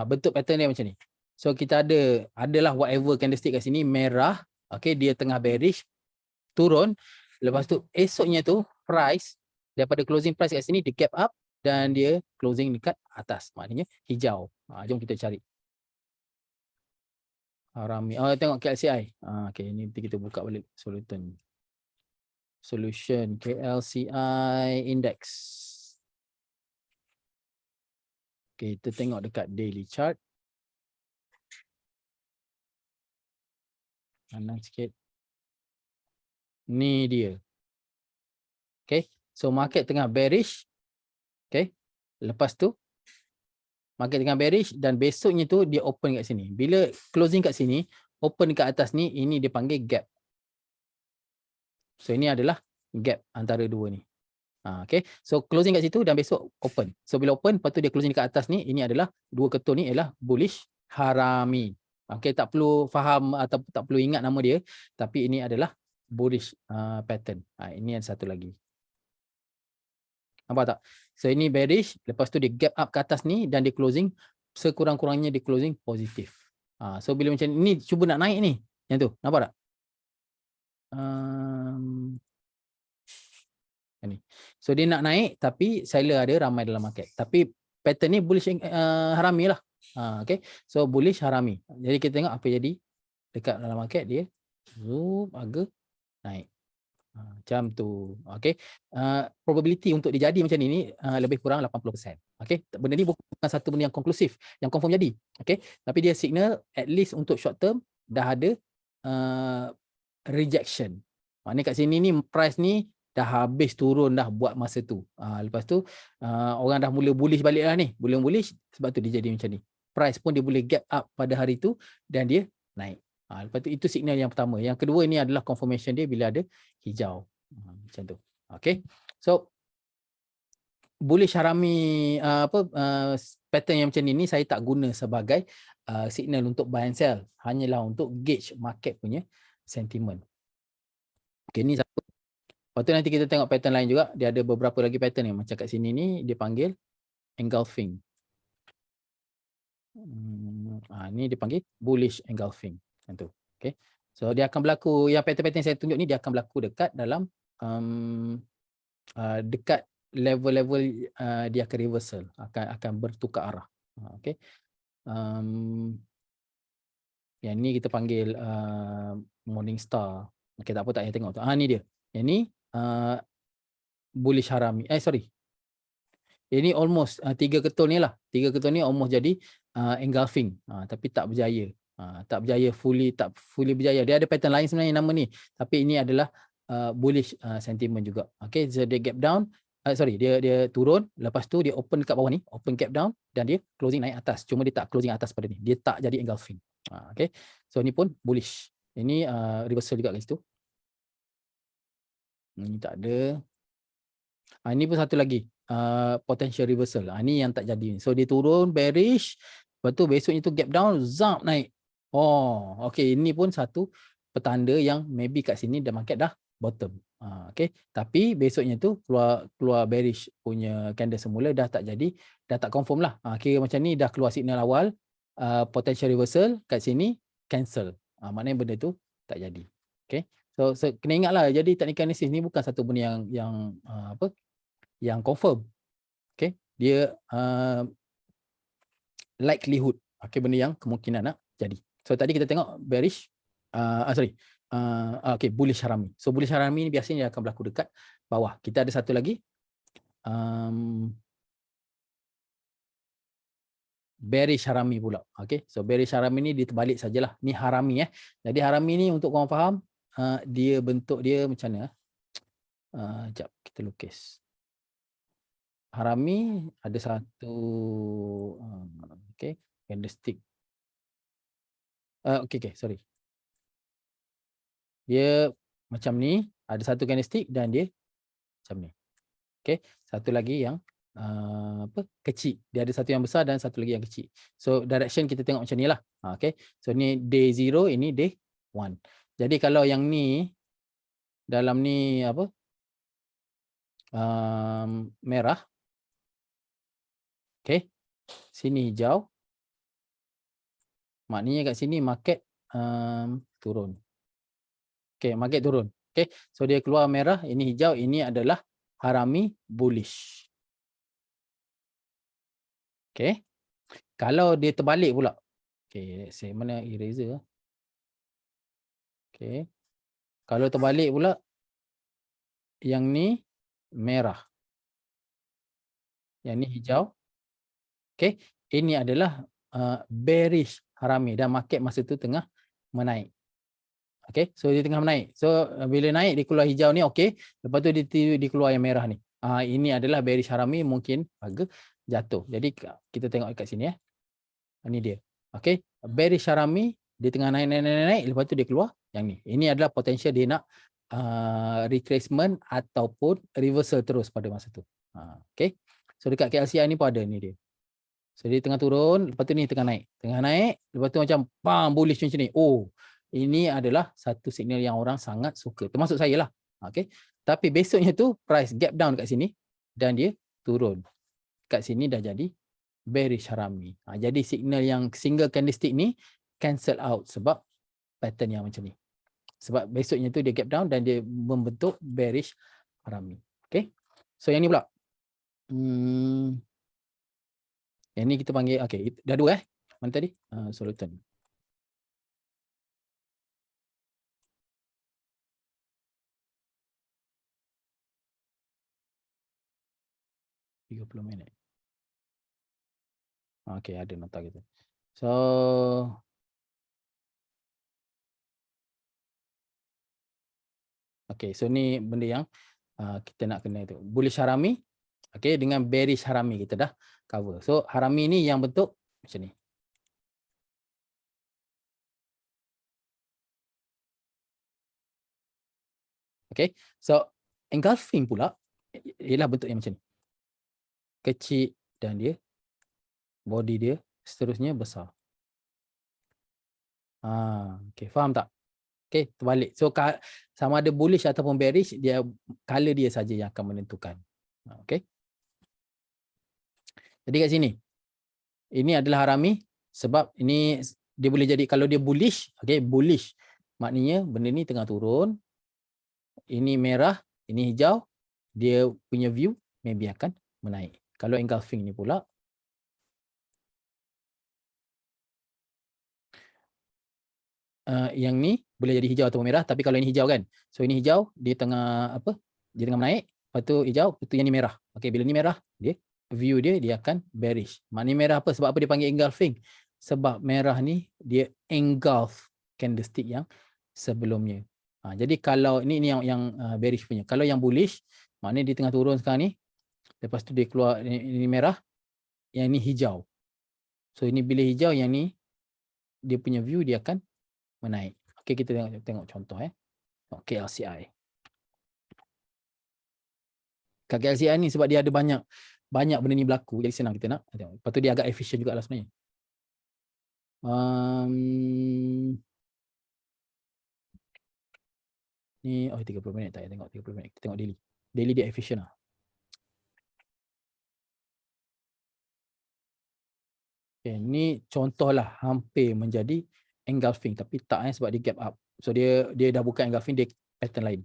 Bentuk pattern dia macam ni. So kita adalah whatever candlestick kat sini merah, okay, dia tengah bearish, turun. Lepas tu esoknya tu price daripada closing price kat sini dia gap up dan dia closing dekat atas, maknanya hijau. Jom kita cari harami. Tengok KLCI. Okay, ni kita buka balik solution KLCI index. Okay, kita tengok dekat daily chart. Kanan sikit. Ni dia. Okay, so market tengah bearish. Okay, lepas tu market tengah bearish dan besoknya tu dia open kat sini. Bila closing kat sini, open kat atas ni, ini dia panggil gap. So ini adalah gap antara dua ni. Okay, so closing kat situ dan besok open. So bila open, lepas tu dia closing dekat atas ni, ini adalah dua ketul ni ialah bullish harami. Okay, tak perlu faham atau tak perlu ingat nama dia, tapi ini adalah bullish pattern. Ini yang satu lagi. Nampak tak? So ini bearish, lepas tu dia gap up ke atas ni dan dia closing, sekurang-kurangnya dia closing positif. So bila macam ni, cuba nak naik ni, yang tu, nampak tak? Ni. So dia nak naik tapi seller ada ramai dalam market. Tapi pattern ni bullish harami lah. Okay. So bullish harami. Jadi kita tengok apa jadi dekat dalam market dia. Zoom harga naik. Macam tu. Okay. Probability untuk dia jadi macam ni lebih kurang 80%. Okay. Benda ni bukan satu benda yang konklusif. Yang confirm jadi. Okay. Tapi dia signal at least untuk short term dah ada rejection. Maknanya kat sini ni price ni dah habis turun dah buat masa tu. Lepas tu orang dah mula bullish balik lah ni. Mula bullish sebab tu dia jadi macam ni. Price pun dia boleh gap up pada hari tu dan dia naik. Lepas tu itu signal yang pertama. Yang kedua ni adalah confirmation dia bila ada hijau. Macam tu. Okay. So bullish harami pattern yang macam ni saya tak guna sebagai signal untuk buy and sell. Hanyalah untuk gauge market punya sentiment. Okay, ni satu. Lepas tu nanti kita tengok pattern lain juga. Dia ada beberapa lagi pattern yang macam kat sini ni dia panggil engulfing. Ni dipanggil bullish engulfing. Itu. Okay. So dia akan berlaku, yang pattern-pattern saya tunjuk ni dia akan berlaku dekat dalam dekat level-level dia akan reversal, akan bertukar arah. Okay. Yang ni kita panggil morning star. Okay, tak apa, tak payah tengok tu. Ni dia. Yang ni bullish harami. Sorry. Ini almost 3 ketul ni lah. 3 ketul ni almost jadi engulfing. Tapi tak berjaya. Tak berjaya tak fully berjaya. Dia ada pattern lain sebenarnya nama ni. Tapi ini adalah bullish sentiment juga. Okay, so dia gap down. Dia turun. Lepas tu dia open dekat bawah ni. Open gap down. Dan dia closing naik atas. Cuma dia tak closing atas pada ni. Dia tak jadi engulfing. Okay. So ni pun bullish. Ini reversal juga kat situ. Ini tak ada. Ini pun satu lagi. Potential reversal. Ni yang tak jadi. So dia turun bearish. Lepas tu besoknya tu gap down. Zap naik. Okay. Ini pun satu petanda yang maybe kat sini the market dah bottom. Okay. Tapi besoknya tu keluar bearish punya candle semula, dah tak jadi, dah tak confirm lah. Kira macam ni dah keluar signal awal, potential reversal, kat sini cancel. Maknanya benda tu tak jadi. Okay. So kena ingat lah, jadi technical analysis ni bukan satu benda yang confirm. Okay. Dia likelihood. Okay, benda yang kemungkinan nak jadi. So tadi kita tengok bearish, okay, bullish harami. So bullish harami ni biasanya akan berlaku dekat bawah. Kita ada satu lagi, bearish harami pula. Okay, so bearish harami ni dia terbalik sajalah. Ni harami Jadi harami ni untuk korang faham, dia bentuk dia macam mana? Sekejap kita lukis. Harami ada satu, okay, candlestick. Okay, sorry. Dia macam ni, ada satu candlestick dan dia macam ni. Okay, satu lagi yang kecil. Dia ada satu yang besar dan satu lagi yang kecil. So direction kita tengok macam ni lah. Okay, so ni day 0, ini day 1. Jadi kalau yang ni, dalam ni apa, merah, okay, sini hijau, maknanya kat sini market turun. Okay, market turun. Okay, so dia keluar merah, ini hijau, ini adalah harami bullish. Okay, kalau dia terbalik pula, okay, let's say mana eraser. Okay, kalau terbalik pula, yang ni merah, yang ni hijau. Okay, ini adalah bearish harami dan market masa tu tengah menaik. Okay, so dia tengah menaik. So bila naik dia keluar hijau ni, okay. Lepas tu dia keluar yang merah ni. Ini adalah bearish harami, mungkin harga jatuh. Jadi kita tengok kat sini Ini dia. Okay, bearish harami dia tengah naik. Lepas tu dia keluar yang ni. Ini adalah potensial dia nak retracement ataupun reversal terus pada masa tu. Okay. So dekat KLCI ni pun ada ni dia. So dia tengah turun, lepas tu ni tengah naik. Tengah naik, lepas tu macam bam, bullish macam ni. Ini adalah satu signal yang orang sangat suka. Termasuk saya lah. Okay. Tapi besoknya tu price gap down kat sini dan dia turun. Kat sini dah jadi bearish harami. Jadi signal yang single candlestick ni cancel out sebab pattern yang macam ni. Sebab besoknya tu dia gap down dan dia membentuk bearish harami. Okay. So yang ni pula. Yang ni kita panggil, okay, dah dua Mana tadi? Solution. minit. Okay, ada nota kita. So, okay, so ni benda yang kita nak kena tu. Bullish harami, okay, dengan bearish harami kita dah cover. So, harami ni yang bentuk macam ni. Okay, so engulfing pula ialah bentuk yang macam ni. Kecil dan dia, body dia seterusnya besar. Okay, faham tak? Okay, terbalik. So, sama ada bullish ataupun bearish, dia color dia saja yang akan menentukan. Okay. Jadi kat sini, ini adalah harami. Sebab ini dia boleh jadi kalau dia bullish, okay, bullish maknanya benda ni tengah turun, ini merah, ini hijau, dia punya view maybe akan menaik. Kalau engulfing ni pula, yang ni boleh jadi hijau atau merah, tapi kalau ini hijau kan, so ini hijau, dia tengah apa, dia tengah menaik, lepas tu hijau, lepas tu yang ni merah. Okay, bila ni merah, dia view dia akan bearish. Maknanya merah apa? Sebab apa dia panggil engulfing? Sebab merah ni dia engulf candlestick yang sebelumnya. Jadi kalau ini yang bearish punya. Kalau yang bullish, maknanya dia tengah turun sekarang ni, lepas tu dia keluar ini merah, yang ni hijau. So ini bila hijau, yang ni dia punya view dia akan menaik. Okey, kita tengok contoh KLCI. Kat KLCI ni sebab dia ada banyak benda ni berlaku, jadi senang kita nak tengok. Lepas tu dia agak efisien jugalah sebenarnya. Ni 30 minit tak tengok 30 minit. Kita tengok daily. Daily dia efisien lah. Okay, ni contohlah hampir menjadi engulfing tapi tak sebab dia gap up. So dia dah bukan engulfing, dia pattern lain.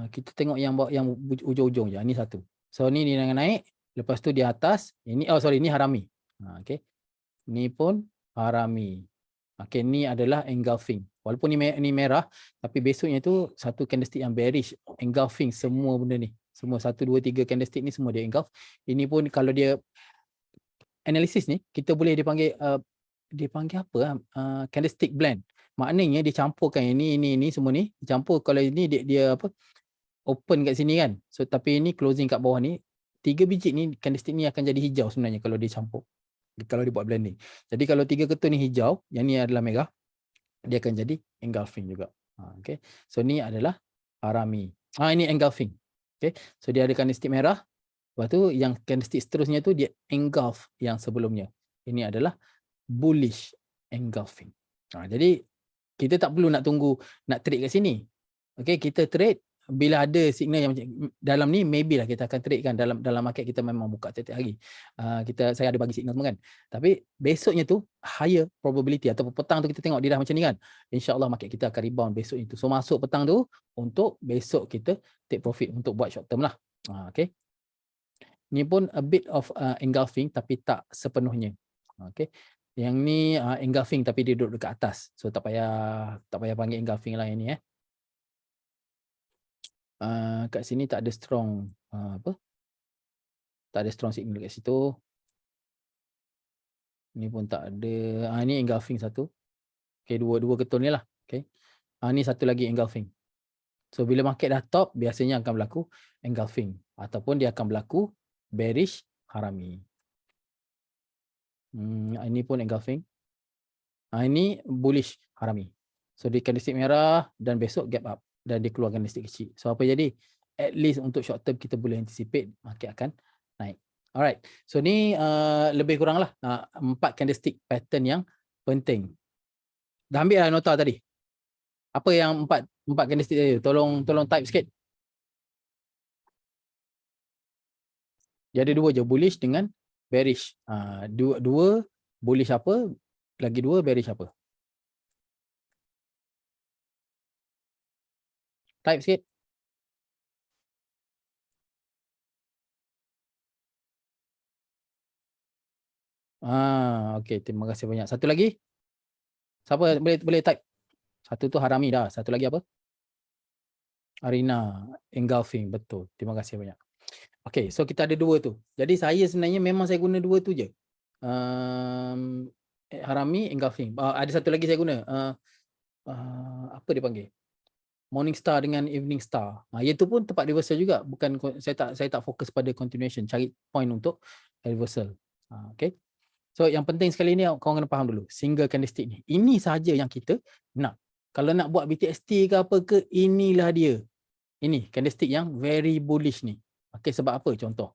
Kita tengok yang ujung-ujung je. Ni satu. So ni dia naik, lepas tu di atas, ini ni harami. Okay. Ni pun harami. Okay, ni adalah engulfing. Walaupun ni merah, tapi besoknya tu satu candlestick yang bearish, engulfing semua benda ni. Semua 1 2 3 candlestick ni semua dia engulf. Ini pun kalau dia analisis ni, kita boleh dipanggil apa? Candlestick blend. Maknanya dia campurkan ini semua ni, campur. Kalau ini dia apa? Open kat sini kan. So tapi ini closing kat bawah ni, 3 biji ni candlestick ni akan jadi hijau sebenarnya kalau dia campur. Kalau dia buat blending. Jadi kalau 3 ketul ni hijau, yang ni adalah merah, dia akan jadi engulfing juga. Okay. So ni adalah harami. Ini engulfing. Okay. So dia ada candlestick merah. Lepas tu yang candlestick seterusnya tu dia engulf yang sebelumnya. Ini adalah bullish engulfing. Jadi kita tak perlu nak tunggu nak trade kat sini. Okay, kita trade bila ada signal yang dalam ni, maybe lah kita akan trade kan dalam market kita memang buka setiap hari. Saya ada bagi signal semua kan. Tapi besoknya tu higher probability atau petang tu kita tengok dia dah macam ni kan. InsyaAllah market kita akan rebound besok itu. So masuk petang tu untuk besok kita take profit untuk buat short term lah. Okay. Ni pun a bit of engulfing tapi tak sepenuhnya. Okay. Yang ni engulfing tapi dia duduk dekat atas. So tak payah panggil engulfing lah yang ni kat sini tak ada strong tak ada strong signal kat situ. Ni pun tak ada. Ni engulfing satu. Okay, dua ketul ni lah. Okay. Ni satu lagi engulfing. So bila market dah top, biasanya akan berlaku engulfing ataupun dia akan berlaku bearish harami. Ini pun engulfing. Ini bullish harami. So dia candlestick merah dan besok gap up dan dia keluarkan candlestick kecil. So apa jadi? At least untuk short term kita boleh anticipate market akan naik. Alright. So ni lebih kurang lah 4 candlestick pattern yang penting. Dah ambil lah nota tadi. Apa yang 4 candlestick tadi? Tolong type sikit. Dia ada 2 je, bullish dengan bearish. Dua bullish apa? Lagi 2 bearish apa? Type sikit. Okey, terima kasih banyak. Satu lagi? Siapa boleh type? Satu tu harami dah. Satu lagi apa? Arina, engulfing. Betul. Terima kasih banyak. Okey, so kita ada 2 tu. Jadi saya sebenarnya memang saya guna 2 tu je. Harami, engulfing. Ada satu lagi saya guna. Apa dia panggil? Morning star dengan evening star. Iaitu pun tempat reversal juga. Bukan saya tak fokus pada continuation, cari point untuk reversal. Okey. So yang penting sekali ni kau kena faham dulu. Single candlestick ni. Ini saja yang kita nak. Kalau nak buat BTST ke apa ke, inilah dia. Ini candlestick yang very bullish ni. Okey, sebab apa? Contoh.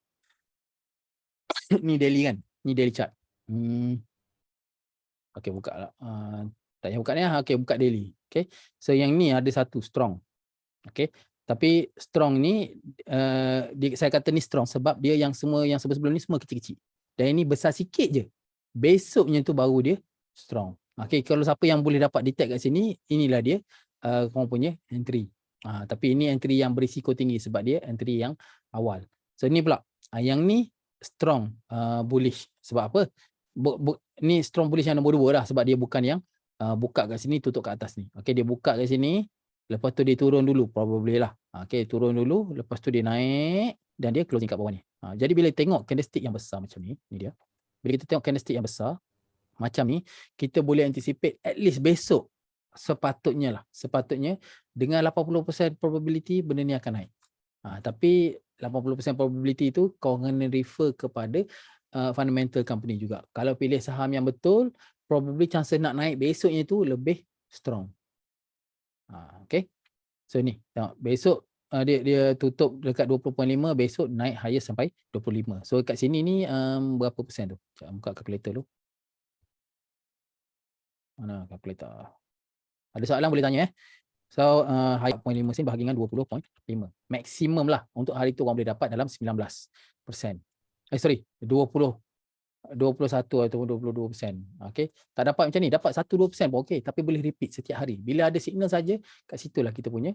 Ni daily kan? Ni daily chart. Okey, buka lah. Tak payah buka ni lah. Okey, buka daily. Okey. So yang ni ada satu strong. Okey. Tapi strong ni saya kata ni strong sebab dia yang sebelum ni semua kecil-kecil. Dan ini besar sikit je. besoknya tu baru dia strong. Okey, kalau siapa yang boleh dapat detect kat sini, inilah dia korang punya entry. Tapi ini entry yang berisiko tinggi sebab dia entry yang awal. So ni pula, yang ni strong bullish. Sebab apa? Ni strong bullish yang nombor 2 lah sebab dia bukan yang buka kat sini tutup kat atas ni. Okey, dia buka kat sini, lepas tu dia turun dulu probably lah. Okey, turun dulu, lepas tu dia naik dan dia closing kat bawah ni. Jadi bila tengok candlestick yang besar macam ni dia. Bila kita tengok candlestick yang besar macam ni, kita boleh anticipate at least besok sepatutnya dengan 80% probability benda ni akan naik. Tapi 80% probability tu kau kena refer kepada fundamental company juga. Kalau pilih saham yang betul, probably chance nak naik besoknya tu lebih strong. Okay. So ni, tengok besok dia tutup dekat 20.5, besok naik higher sampai 25. So kat sini ni berapa persen tu? Sekejap buka calculator dulu. Mana kalkulator? Ada soalan boleh tanya So high 0.5 sen bahagi dengan 20.5. Maksimum lah untuk hari tu orang boleh dapat dalam 19%. 21 ataupun 22%. Okey. Tak dapat macam ni, dapat 1-2% pun okey, tapi boleh repeat setiap hari. Bila ada signal saja, kat situlah kita punya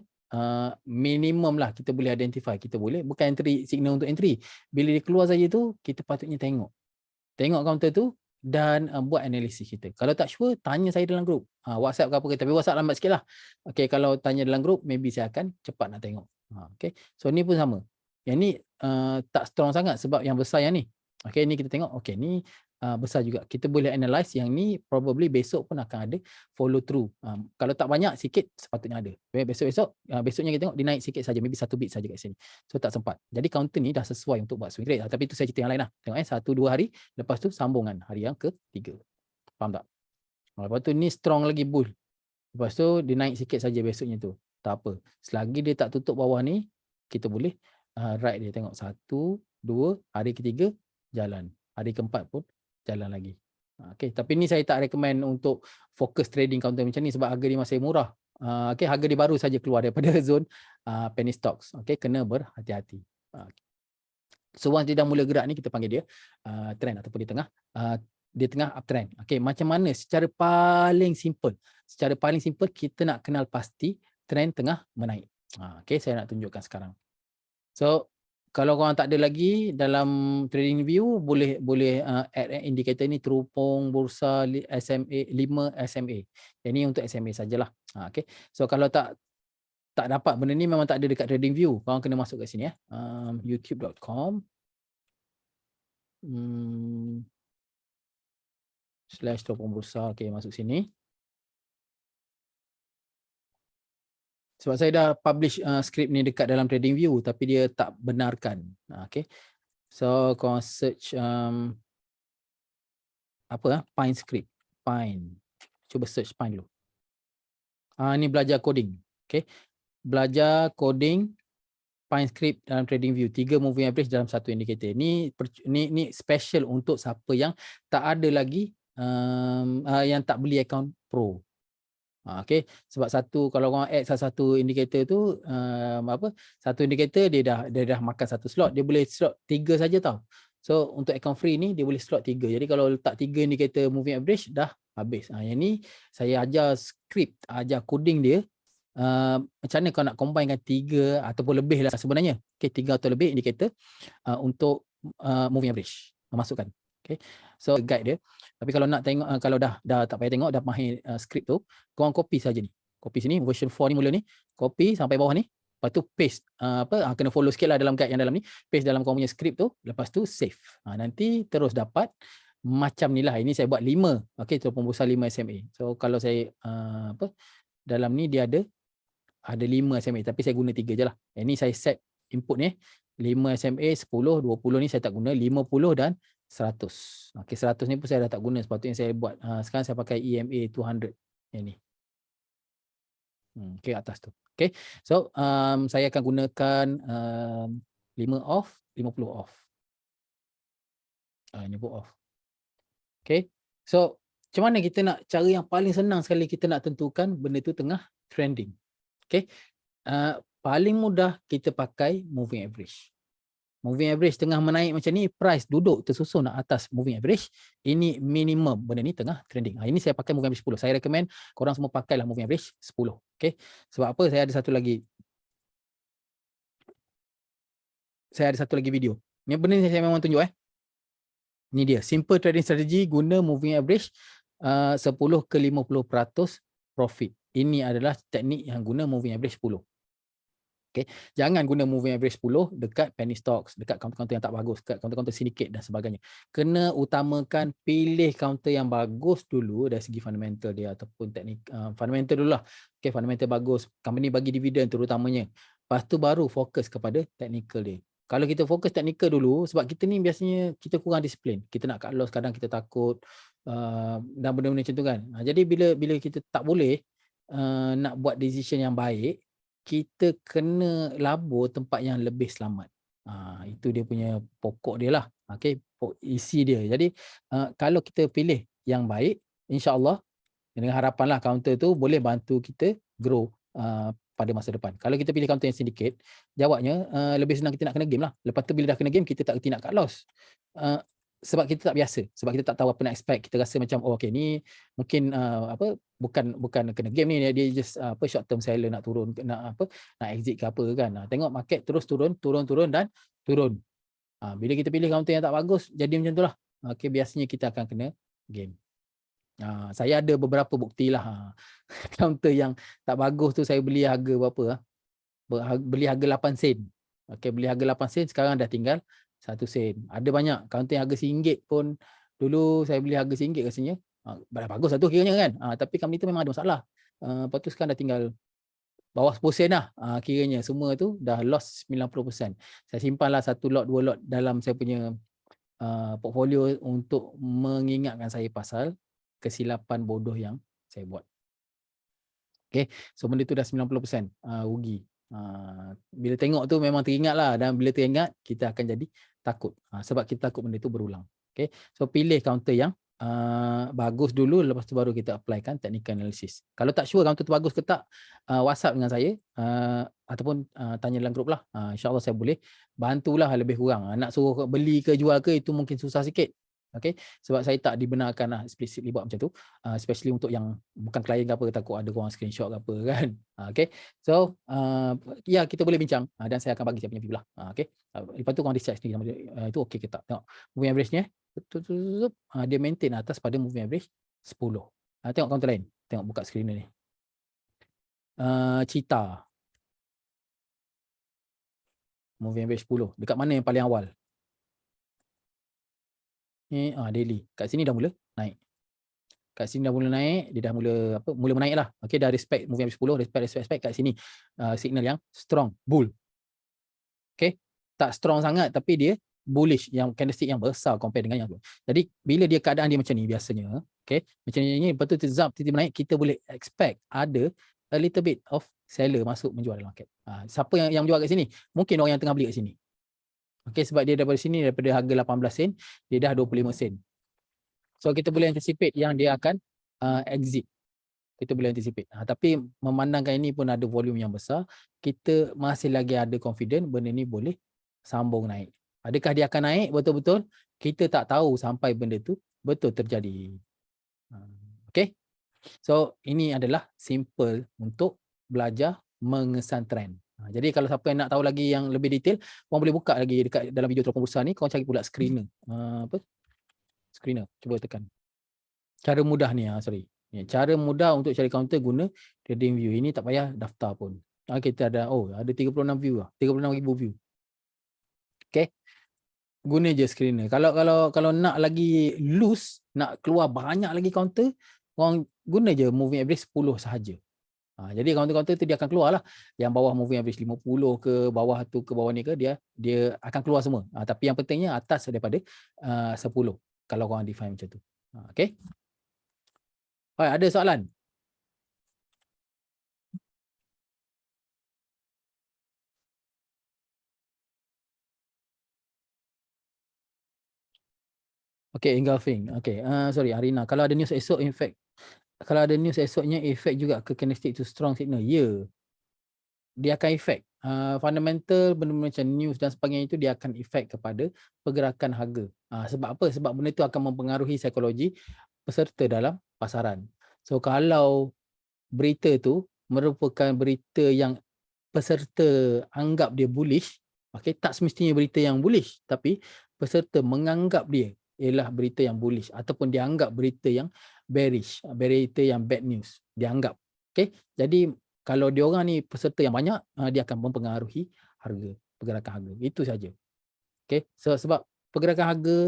minimum lah kita boleh identify, kita boleh bukan entry signal untuk entry. Bila dia keluar saja tu, kita patutnya tengok. Tengok counter tu dan buat analisis kita. Kalau tak sure, tanya saya dalam grup. WhatsApp ke apa ke, tapi WhatsApp lambat sikit lah. Okay, kalau tanya dalam grup, maybe saya akan cepat nak tengok. Okay, so ni pun sama. Yang ni tak strong sangat sebab yang besar yang ni. Okay, ni kita tengok, okay, ni besar juga. Kita boleh analyse yang ni probably besok pun akan ada follow through. Kalau tak banyak, sikit sepatutnya ada. Besoknya kita tengok dia naik sikit saja, maybe 1 bit saja kat sini. So tak sempat. Jadi counter ni dah sesuai untuk buat swing trade. Tapi itu saya cerita yang lain lah. Tengok 1-2 hari, lepas tu sambungan hari yang ke-3. Faham tak? Lepas tu ni strong lagi bull. Lepas tu dia naik sikit saja besoknya tu. Tak apa. Selagi dia tak tutup bawah ni, kita boleh ride dia. Tengok 1, 2, hari ke-3 jalan. Hari ke-4 pun jalan lagi. Okay. Tapi ni saya tak recommend untuk fokus trading counter macam ni sebab harga dia masih murah. Okay. Harga dia baru saja keluar daripada zone penny stocks. Okay. Kena berhati-hati. So once dia dah mula gerak ni, kita panggil dia trend ataupun dia tengah uptrend. Okay. Macam mana secara paling simple? Secara paling simple kita nak kenal pasti trend tengah menaik. Okay. Saya nak tunjukkan sekarang. So kalau korang tak ada lagi dalam trading view, boleh add indikator ni terupung bursa SMA 5 SMA. Yang ni untuk SMA sajalah. Okay. So kalau tak dapat benda ni memang tak ada dekat trading view, korang kena masuk kat sini youtube.com / terupung bursa. Okay, masuk sini. Sebab saya dah publish skrip ni dekat dalam TradingView tapi dia tak benarkan. Okay. So korang search Pine script. Pine. Cuba search Pine dulu. Ni belajar coding. Okay. Belajar coding Pine script dalam TradingView. 3 moving average dalam satu indikator. Ni special untuk siapa yang tak ada lagi yang tak beli account pro. Okay. Sebab kalau korang add satu indikator tu satu indikator dia dah makan satu slot, dia boleh slot 3 saja tau. So untuk account free ni dia boleh slot 3. Jadi kalau letak 3 indikator moving average dah habis. Yang ni saya ajar script, ajar coding dia macam mana kau nak combinekan 3 ataupun lebih lah sebenarnya. Okay, 3 atau lebih indikator untuk moving average masukkan. Okay. So guide dia. Tapi kalau nak tengok, kalau dah tak payah tengok, dah mahir skrip tu, korang copy saja ni. Copy sini, version 4 ni mula ni. Copy sampai bawah ni. Lepas tu paste. Kena follow sikit lah dalam guide yang dalam ni. Paste dalam korang punya skrip tu. Lepas tu save. Nanti terus dapat macam ni lah. Ini saya buat 5. Okay, terupung bursa 5 SMA. So kalau saya, dalam ni dia ada 5 SMA. Tapi saya guna 3 je lah. Ini saya set input ni. 5 SMA, 10, 20 ni saya tak guna. 50 dan 100. Okay, 100 ni pun saya dah tak guna. Sepatutnya saya buat. Sekarang saya pakai EMA 200. Yang ni. Okay, atas tu. Okay. So, saya akan gunakan 5 off, 50 off. Ini pun off. Okay. So, macam mana kita nak, cara yang paling senang sekali kita nak tentukan benda tu tengah trending. Okay. Paling mudah kita pakai moving average. Moving average tengah menaik macam ni, price duduk tersusun atas moving average, ini minimum, benda ni tengah trending. Ini saya pakai moving average 10. Saya recommend korang semua pakailah moving average 10. Okay. Sebab apa? Saya ada satu lagi video. Ni benda ni saya memang tunjuk Ni dia, simple trading strategy guna moving average 10 ke 50% profit. Ini adalah teknik yang guna moving average 10. Okay. Jangan guna moving average 10 dekat penny stocks, dekat counter-counter yang tak bagus, dekat counter-counter syndicate dan sebagainya. Kena utamakan pilih counter yang bagus dulu dari segi fundamental dia ataupun teknik fundamental dululah. Okay, fundamental bagus, company bagi dividen terutamanya. Lepas tu baru fokus kepada technical dia. Kalau kita fokus technical dulu, sebab kita ni biasanya kita kurang disiplin. Kita nak cut loss, kadang kita takut dan benda-benda macam tu kan. Jadi bila kita tak boleh nak buat decision yang baik, kita kena labur tempat yang lebih selamat. Itu dia punya pokok dia lah. Okay, isi dia. Jadi kalau kita pilih yang baik, insya-Allah dengan harapanlah counter tu boleh bantu kita grow pada masa depan. Kalau kita pilih counter yang syndicate, jawabnya lebih senang kita nak kena game lah. Lepas tu bila dah kena game, kita tak reti nak cut loss. Sebab kita tak biasa, sebab kita tak tahu apa nak expect. Kita rasa macam okey ni mungkin bukan kena game ni, dia just short term seller nak turun, nak exit ke apa kan. Tengok market terus turun dan turun. Bila kita pilih counter yang tak bagus, jadi macam itulah. Okey, biasanya kita akan kena game. Saya ada beberapa bukti lah. Counter yang tak bagus tu saya beli harga berapa? Beli harga 8 sen. Okey, beli harga 8 sen, sekarang dah tinggal 1 sen. Ada banyak counter yang harga RM1 pun, dulu saya beli harga RM1 rasanya. Dah bagus lah tu kiranya kan. Tapi company tu memang ada masalah. Lepas tu sekarang dah tinggal bawah 10 sen lah. Kiranya semua tu dah loss 90%. Saya simpanlah 1 lot, 2 lot dalam saya punya portfolio untuk mengingatkan saya pasal kesilapan bodoh yang saya buat. Okay, so benda tu dah 90% rugi. Bila tengok tu memang teringat lah, dan bila teringat kita akan jadi takut sebab kita takut benda tu berulang. Okay, so pilih counter yang bagus dulu, lepas tu baru kita applykan technical analysis. Kalau tak sure counter tu bagus ke tak, WhatsApp dengan saya ataupun tanya dalam grup lah. InsyaAllah saya boleh bantulah lebih kurang. Nak suruh beli ke jual ke, itu mungkin susah sikit. Okay, sebab saya tak dibenarkan lah explicitly buat macam tu, especially untuk yang bukan klien ke apa, takut ada orang screenshot ke apa kan. Okay, so ya kita boleh bincang dan saya akan bagi saya punya view lah. Okay, lepas tu korang decide sendiri itu okay ke tak. Tengok moving average-nya, dia maintain atas pada moving average 10. Tengok counter lain, tengok buka screener ni. Cheetah moving average 10, dekat mana yang paling awal? Ni daily. Kat sini dah mula naik. Kat sini dah mula naik, dia dah mula menaik lah. Okey, dah respect moving average 10, respect kat sini. Signal yang strong, bull. Okey, tak strong sangat tapi dia bullish, yang candlestick yang besar compare dengan yang tu. Jadi bila dia keadaan dia macam ni biasanya, okey, macam ni lepas tu terzap tiba-tiba naik, kita boleh expect ada a little bit of seller masuk menjual dalam market. Siapa yang jual kat sini? Mungkin orang yang tengah beli kat sini. Okey, sebab dia daripada sini, daripada harga 18 sen, dia dah 25 sen. So kita boleh anticipate yang dia akan exit. Kita boleh anticipate. Tapi memandangkan ini pun ada volume yang besar, kita masih lagi ada confident benda ni boleh sambung naik. Adakah dia akan naik betul-betul? Kita tak tahu sampai benda tu betul terjadi. Okay. So ini adalah simple untuk belajar mengesan trend. Jadi kalau siapa yang nak tahu lagi yang lebih detail, korang boleh buka lagi dekat dalam video Teropong Bursa ni, korang cari pula screener. Screener, cuba tekan. Cara mudah ni, cara mudah untuk cari counter guna trading view. Ini tak payah daftar pun. Kita ada 36 view lah, 36,000 view. Okay, guna je screener. Kalau nak lagi loose, nak keluar banyak lagi counter, korang guna je moving average 10 sahaja. Jadi counter-counter tu dia akan keluar lah. Yang bawah moving average 50 ke, bawah tu ke bawah ni ke, dia akan keluar semua. Tapi yang pentingnya atas daripada 10. Kalau korang define macam tu. Okay. Ada soalan? Okay, engulfing. Okay, sorry Arina. Kalau ada news esok, in fact, kalau ada news esoknya efek juga ke candlestick to strong signal. Ya. dia akan efek fundamental, benda-benda macam news dan sebagainya itu dia akan efek kepada pergerakan harga. Sebab apa? Sebab benda itu akan mempengaruhi psikologi peserta dalam pasaran. So kalau berita tu merupakan berita yang peserta anggap dia bullish, okey, tak semestinya berita yang bullish, tapi peserta menganggap dia ialah berita yang bullish ataupun dia anggap berita yang bearish, berita yang bad news, dia anggap. Okey, jadi kalau diorang ni peserta yang banyak, dia akan mempengaruhi harga, pergerakan harga. Itu saja. Okey, sebab pergerakan harga,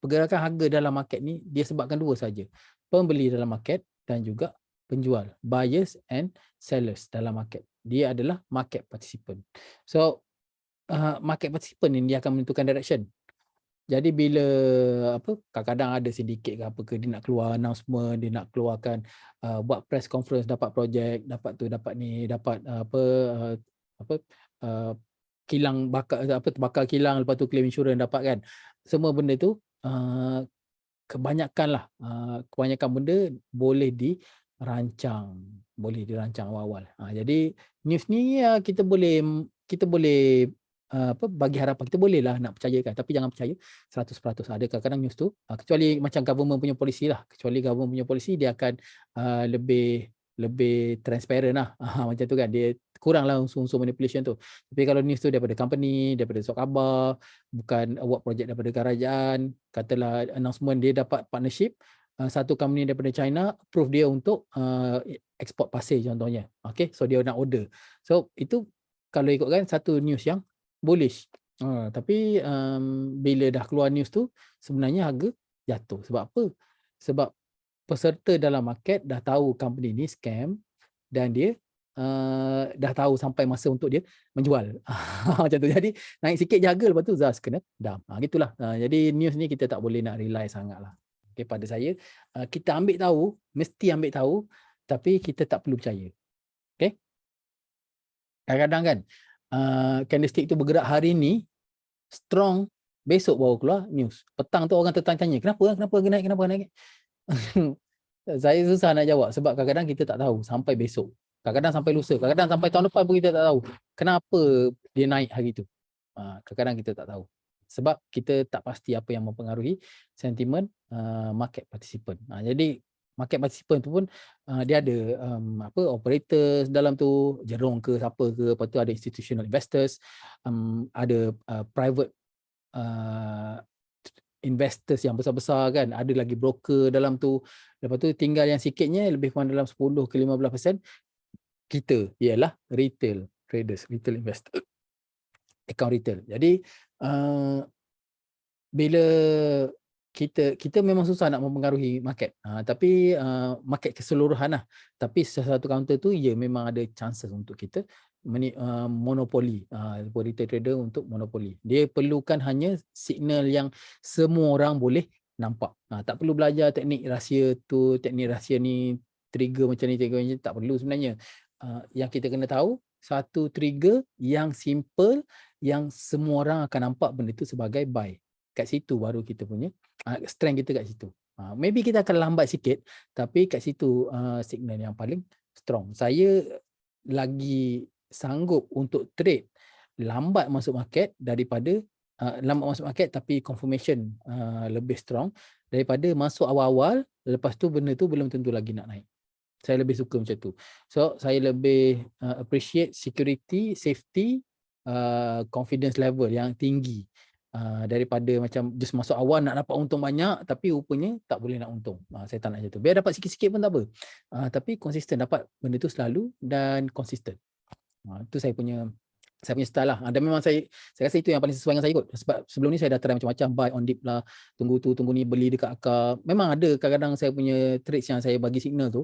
pergerakan harga dalam market ni dia sebabkan dua saja. Pembeli dalam market dan juga penjual, buyers and sellers dalam market. Dia adalah market participant. So, market participant ni dia akan menentukan direction. Jadi bila kadang-kadang ada sindiket ke apa ke, dia nak keluar announcement, dia nak keluarkan buat press conference, dapat projek, dapat tu, dapat ni, dapat kilang bakar terbakar kilang, lepas tu claim insurans dapat kan. Semua benda tu kebanyakan benda boleh dirancang awal-awal. Jadi news ni kita boleh bagi harapan, kita bolehlah nak percayakan, tapi jangan percaya 100%. Ada kadang-kadang news tu kecuali macam government punya polisi lah, kecuali government punya polisi dia akan lebih transparent lah. Macam tu kan, dia kuranglah unsur-unsur manipulation tu. Tapi kalau news tu daripada company, daripada surat khabar, bukan award project daripada kerajaan, katalah announcement dia dapat partnership, satu company daripada China approve dia untuk export pasir contohnya. Okay, so dia nak order. So itu kalau ikutkan satu news yang bullish. Tapi bila dah keluar news tu, sebenarnya harga jatuh. Sebab apa? Sebab peserta dalam market dah tahu company ni scam dan dia dah tahu sampai masa untuk dia menjual. Macam tu. Jadi naik sikit je harga, lepas tu Zaz kena dump. Gitulah. Jadi news ni kita tak boleh nak rely sangatlah. Okay, pada saya kita ambil tahu, mesti ambil tahu, tapi kita tak perlu percaya. Okay? Kadang-kadang kan candlestick tu bergerak hari ni strong, besok baru keluar news. Petang tu orang tertanya, kenapa naik? Saya susah nak jawab sebab kadang-kadang kita tak tahu sampai besok. Kadang-kadang sampai lusa, kadang-kadang sampai tahun depan pun kita tak tahu kenapa dia naik hari tu. Kadang-kadang kita tak tahu. Sebab kita tak pasti apa yang mempengaruhi sentimen market participant. Jadi market participant tu pun dia ada operators dalam tu, Jerong ke siapa ke, lepas tu ada institutional investors, ada private investors yang besar-besar kan, ada lagi broker dalam tu. Lepas tu tinggal yang sikitnya lebih kurang dalam 10 ke 15% kita ialah retail traders, retail investor, account retail. Jadi bila kita memang susah nak mempengaruhi market, tapi market keseluruhan lah. Tapi satu counter tu memang ada chances untuk kita monopoli, retail trader untuk monopoli. Dia perlukan hanya signal yang semua orang boleh nampak. Tak perlu belajar teknik rahsia tu, teknik rahsia ni, trigger macam ni, trigger macam ni, tak perlu sebenarnya. Yang kita kena tahu, satu trigger yang simple, yang semua orang akan nampak benda tu sebagai buy. Kat situ baru kita punya strength kita kat situ. Maybe kita akan lambat sikit, tapi kat situ signal yang paling strong. Saya lagi sanggup untuk trade lambat masuk market daripada lambat masuk market tapi confirmation lebih strong daripada masuk awal-awal, lepas tu benda tu belum tentu lagi nak naik. Saya lebih suka macam tu. So saya lebih appreciate security, safety, confidence level yang tinggi daripada macam just masuk awal nak dapat untung banyak tapi rupanya tak boleh nak untung. Saya tak nak macam tu. Biar dapat sikit-sikit pun tak apa. Tapi konsisten, dapat benda tu selalu dan konsisten. Itu saya punya style lah. Dan memang saya rasa itu yang paling sesuai dengan saya kot. Sebab sebelum ni saya dah try macam-macam, buy on dip lah, tunggu tu, tunggu ni, beli dekat akar. Memang ada kadang-kadang saya punya trades yang saya bagi signal tu,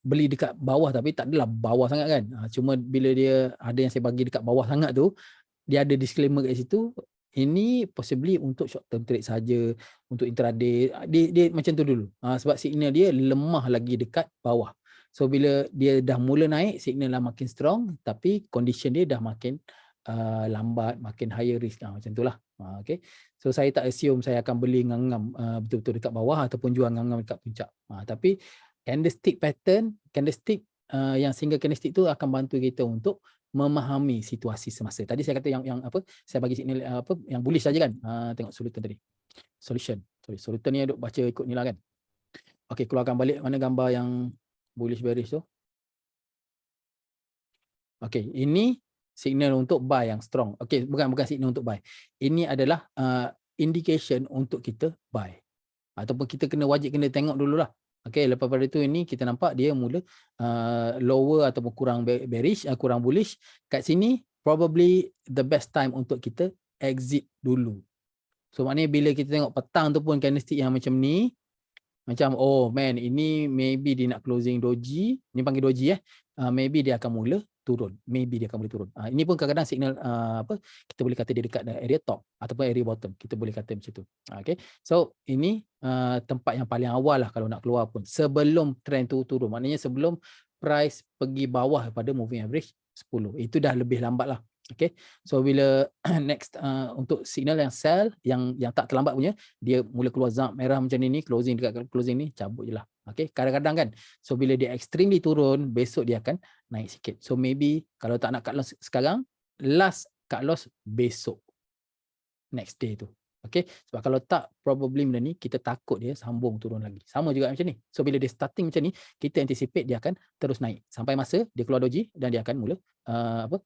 beli dekat bawah tapi tak adalah bawah sangat kan. Cuma bila dia ada yang saya bagi dekat bawah sangat tu, dia ada disclaimer kat situ, ini possibly untuk short term trade saja, untuk intraday. Dia macam tu dulu. Sebab signal dia lemah lagi dekat bawah. So bila dia dah mula naik, signal dah makin strong, tapi condition dia dah makin lambat, makin higher risk. Macam itulah. Okay. So saya tak assume saya akan beli ngam-ngam betul-betul dekat bawah ataupun jual ngam-ngam dekat puncak. Tapi candlestick pattern, candlestick yang single candlestick tu akan bantu kita untuk memahami situasi semasa. Tadi saya kata yang apa, saya bagi signal apa, yang bullish saja kan. Tengok solution tadi. Solution ni duk baca ikut ni lah kan. Okey, keluarkan balik mana gambar yang bullish bearish tu. Okey, ini signal untuk buy yang strong. Okey, bukan signal untuk buy. Ini adalah indication untuk kita buy. Ataupun kita wajib kena tengok dululah. Okey, lepas pada itu ini kita nampak dia mula lower ataupun kurang bearish, kurang bullish. Kat sini probably the best time untuk kita exit dulu. So maknanya bila kita tengok petang tu pun candlestick yang macam ni, macam oh man, ini maybe dia nak closing doji, ni panggil doji maybe dia akan mula turun, maybe dia akan mula turun. Ini pun kadang-kadang signal apa, kita boleh kata dia dekat area top ataupun area bottom, kita boleh kata macam tu. Okay, so ini tempat yang paling awal lah kalau nak keluar pun, sebelum trend tu turun, maknanya sebelum price pergi bawah pada moving average 10, itu dah lebih lambat lah. Okay, so bila next untuk signal yang sell, yang tak terlambat punya, dia mula keluar zap merah macam ni, closing dekat closing ni, cabut je lah. Okay, kadang-kadang kan, so bila dia extremely turun, besok dia akan naik sikit. So maybe kalau tak nak cut loss sekarang, last cut loss besok, next day tu. Okay, sebab kalau tak, probably benda ni kita takut dia sambung turun lagi. Sama juga macam ni. So bila dia starting macam ni, kita anticipate dia akan terus naik sampai masa dia keluar doji dan dia akan mula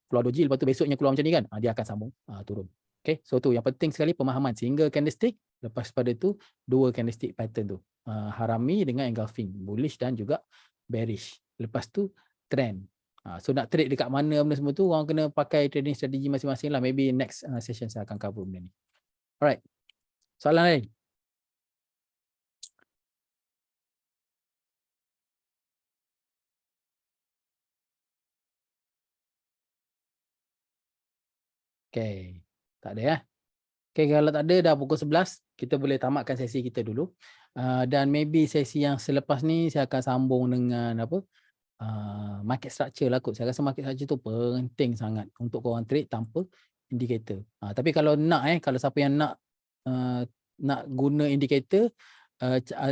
keluar doji, lepas tu besoknya keluar macam ni kan, dia akan sambung turun. Okay, so tu yang penting sekali, pemahaman single candlestick, lepas pada tu dua candlestick pattern tu, harami dengan engulfing, bullish dan juga bearish. Lepas tu trend. So nak trade dekat mana benda semua tu, orang kena pakai trading strategi masing-masing lah. Maybe next session saya akan cover benda ni. Alright, soalan lain? Okay, tak ada ya. Okay, kalau tak ada, dah pukul 11, kita boleh tamatkan sesi kita dulu. Dan maybe sesi yang selepas ni saya akan sambung dengan apa, market structure lah kot. Saya rasa market structure tu penting sangat untuk korang trade tanpa indikator. Tapi kalau nak kalau siapa yang nak guna indikator,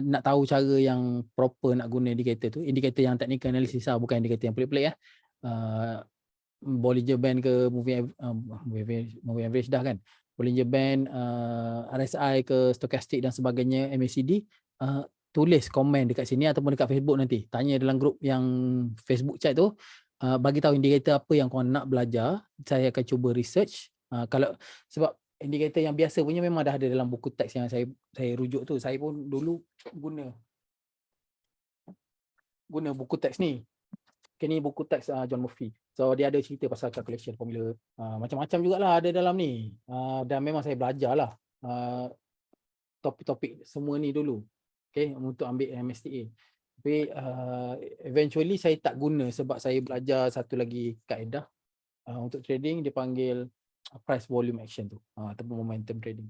nak tahu cara yang proper nak guna indikator tu, indikator yang technical analysis lah, bukan indikator yang pelik-pelik Bollinger Band ke moving average dah kan, Bollinger Band, RSI ke stochastic dan sebagainya, MACD, tulis komen dekat sini ataupun dekat Facebook nanti, tanya dalam grup yang Facebook chat tu, bagi tahu indikator apa yang korang nak belajar, saya akan cuba research. Kalau sebab indikator yang biasa punya memang dah ada dalam buku teks yang saya rujuk tu, saya pun dulu guna buku teks ni. Ini buku teks John Murphy. So dia ada cerita pasal calculation formula, macam-macam jugalah ada dalam ni. Dan memang saya belajarlah topik-topik semua ni dulu. Okay, untuk ambil MSTA. Tapi eventually saya tak guna sebab saya belajar satu lagi kaedah untuk trading, dia panggil price volume action tu, ataupun momentum trading.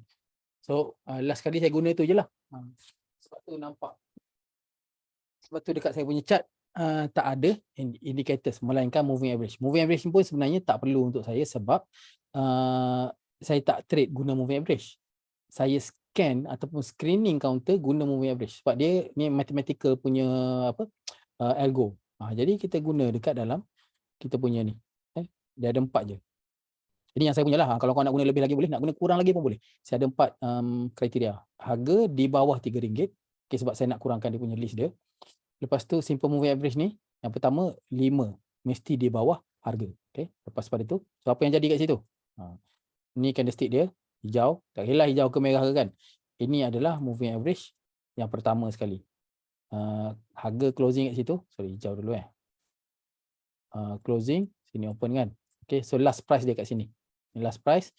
So last kali saya guna tu je lah. Sebab tu nampak. Sebab tu dekat saya punya chart tak ada indicators melainkan moving average. Moving average pun sebenarnya tak perlu untuk saya sebab saya tak trade guna moving average. Saya scan ataupun screening counter guna moving average sebab dia ni mathematical punya apa algo. Jadi kita guna dekat dalam kita punya ni. Dia ada 4 je. Ini yang saya punya lah. Kalau kau nak guna lebih lagi boleh, nak guna kurang lagi pun boleh. Saya ada 4 kriteria. Harga di bawah RM3. Okay, sebab saya nak kurangkan dia punya list dia. Lepas tu simple moving average ni, yang pertama 5 mesti di bawah harga. Okay. Lepas pada tu, so apa yang jadi kat situ? Ni candlestick dia, hijau. Tak kira hijau ke merah ke kan. Ini adalah moving average yang pertama sekali. Harga closing kat situ, sorry hijau dulu closing, sini open kan. Okay, so last price dia kat sini. Ini last price.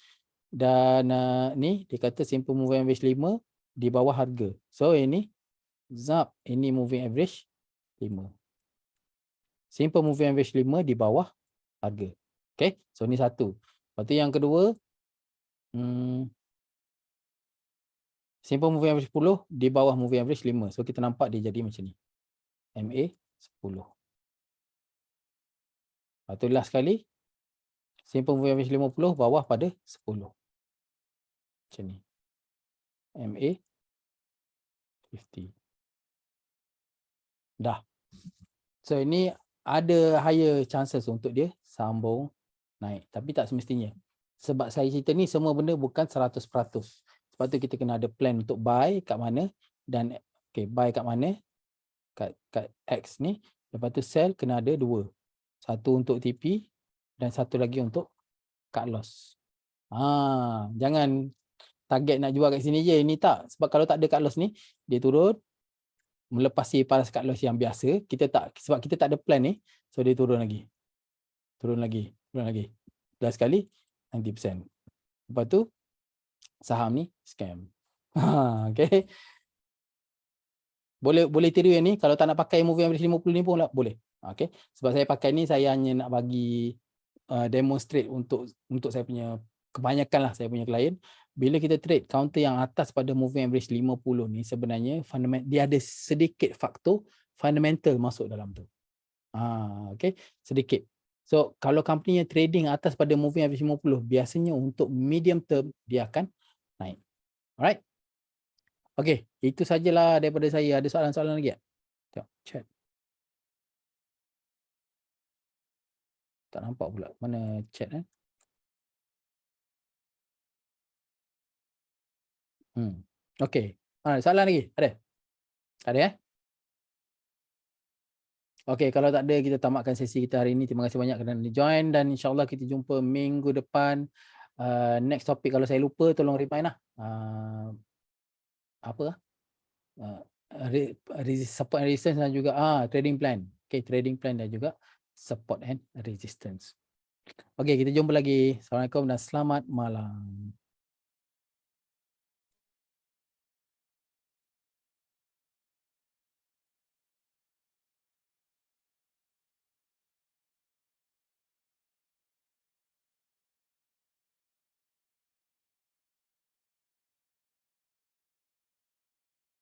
Dan ni dia kata simple moving average 5 di bawah harga. So ini ZAP, ini moving average 5. Simple moving average 5 di bawah harga. Okay, so ni satu. Lepas tu yang kedua, simple moving average 10 di bawah moving average 5. So kita nampak dia jadi macam ni. MA 10. Lepas tu last sekali, simple moving average 50 bawah pada 10. Macam ni. MA 50. Dah. So ini ada higher chances untuk dia sambung naik, tapi tak semestinya. Sebab saya cerita ni semua benda bukan 100%. Sebab tu kita kena ada plan untuk buy kat mana dan buy kat mana, kat X ni, lepas tu sell kena ada 2. Satu untuk TP dan satu lagi untuk cut loss. Jangan target nak jual kat sini je, ni tak. Sebab kalau tak ada cut loss ni, dia turun, melepasi paras cut loss yang biasa, sebab kita tak ada plan ni, so dia turun lagi. Turun lagi. Last sekali 90%. Lepas tu saham ni scam. Okay. Boleh tiru yang ni, kalau tak nak pakai moving average 50 ni pun boleh. Okay. Sebab saya pakai ni, saya hanya nak bagi demonstrate untuk saya punya kebanyakan lah saya punya klien. Bila kita trade counter yang atas pada moving average 50 ni, sebenarnya dia ada sedikit faktor fundamental masuk dalam tu. Okay, sedikit. So kalau company yang trading atas pada moving average 50, biasanya untuk medium term dia akan naik. Alright. Okay, itu sajalah daripada saya. Ada soalan-soalan lagi tak? Tengok chat. Tak nampak pula. Mana chat eh? Okay. Soalan lagi? Ada? Ada eh? Okay, kalau tak ada, kita tamatkan sesi kita hari ini. Terima kasih banyak kerana join dan insyaAllah kita jumpa minggu depan. Next topik kalau saya lupa, tolong remind lah. Support and resistance dan juga trading plan. Okay, trading plan dan juga support and resistance. Okay, kita jumpa lagi. Assalamualaikum dan selamat malam.